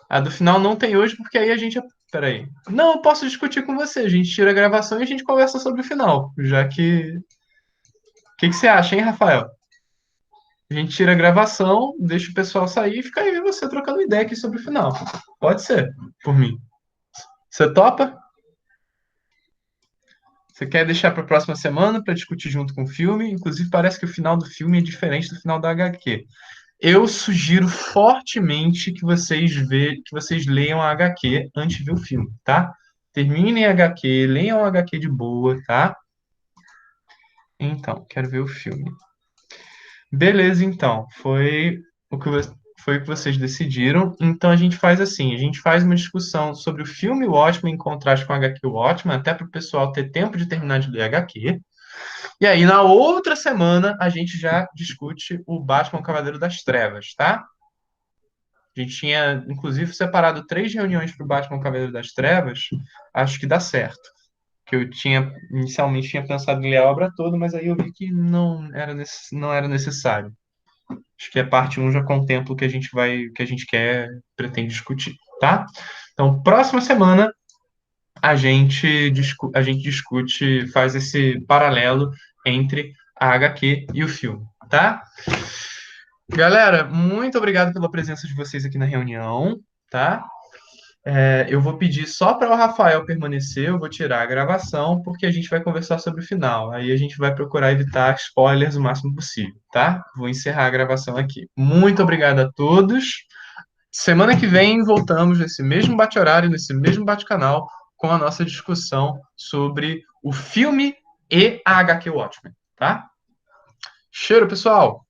A do final não tem hoje, porque aí a gente. Peraí. Não, eu posso discutir com você. A gente tira a gravação e a gente conversa sobre o final. Já que. O que você acha, hein, Rafael? A gente tira a gravação, deixa o pessoal sair e fica aí você trocando ideia aqui sobre o final. Pode ser, por mim. Você topa? Você quer deixar para a próxima semana para discutir junto com o filme? Inclusive, parece que o final do filme é diferente do final da HQ. Eu sugiro fortemente que vocês leiam a HQ antes de ver o filme, tá? Terminem a HQ, leiam a HQ de boa, tá? Então, quero ver o filme. Beleza, então. Foi o que vocês decidiram. Então a gente faz assim, a gente faz uma discussão sobre o filme Watchmen em contraste com a HQ Watchmen, até para o pessoal ter tempo de terminar de ler a HQ. E aí, na outra semana, a gente já discute o Batman Cavaleiro das Trevas, tá? A gente tinha, inclusive, separado 3 reuniões para o Batman Cavaleiro das Trevas. Acho que dá certo. Que eu inicialmente tinha pensado em ler a obra toda, mas aí eu vi que não era necessário. Acho que a parte 1 já contempla o que a gente quer, pretende discutir, tá? Então, próxima semana, a gente discute, faz esse paralelo entre a HQ e o filme, tá? Galera, muito obrigado pela presença de vocês aqui na reunião, tá? Eu vou pedir só para o Rafael permanecer, eu vou tirar a gravação, porque a gente vai conversar sobre o final. Aí a gente vai procurar evitar spoilers o máximo possível, tá? Vou encerrar a gravação aqui. Muito obrigado a todos. Semana que vem voltamos nesse mesmo bate-horário, nesse mesmo bate-canal, com a nossa discussão sobre o filme e a HQ Watchmen, tá? Cheiro, pessoal!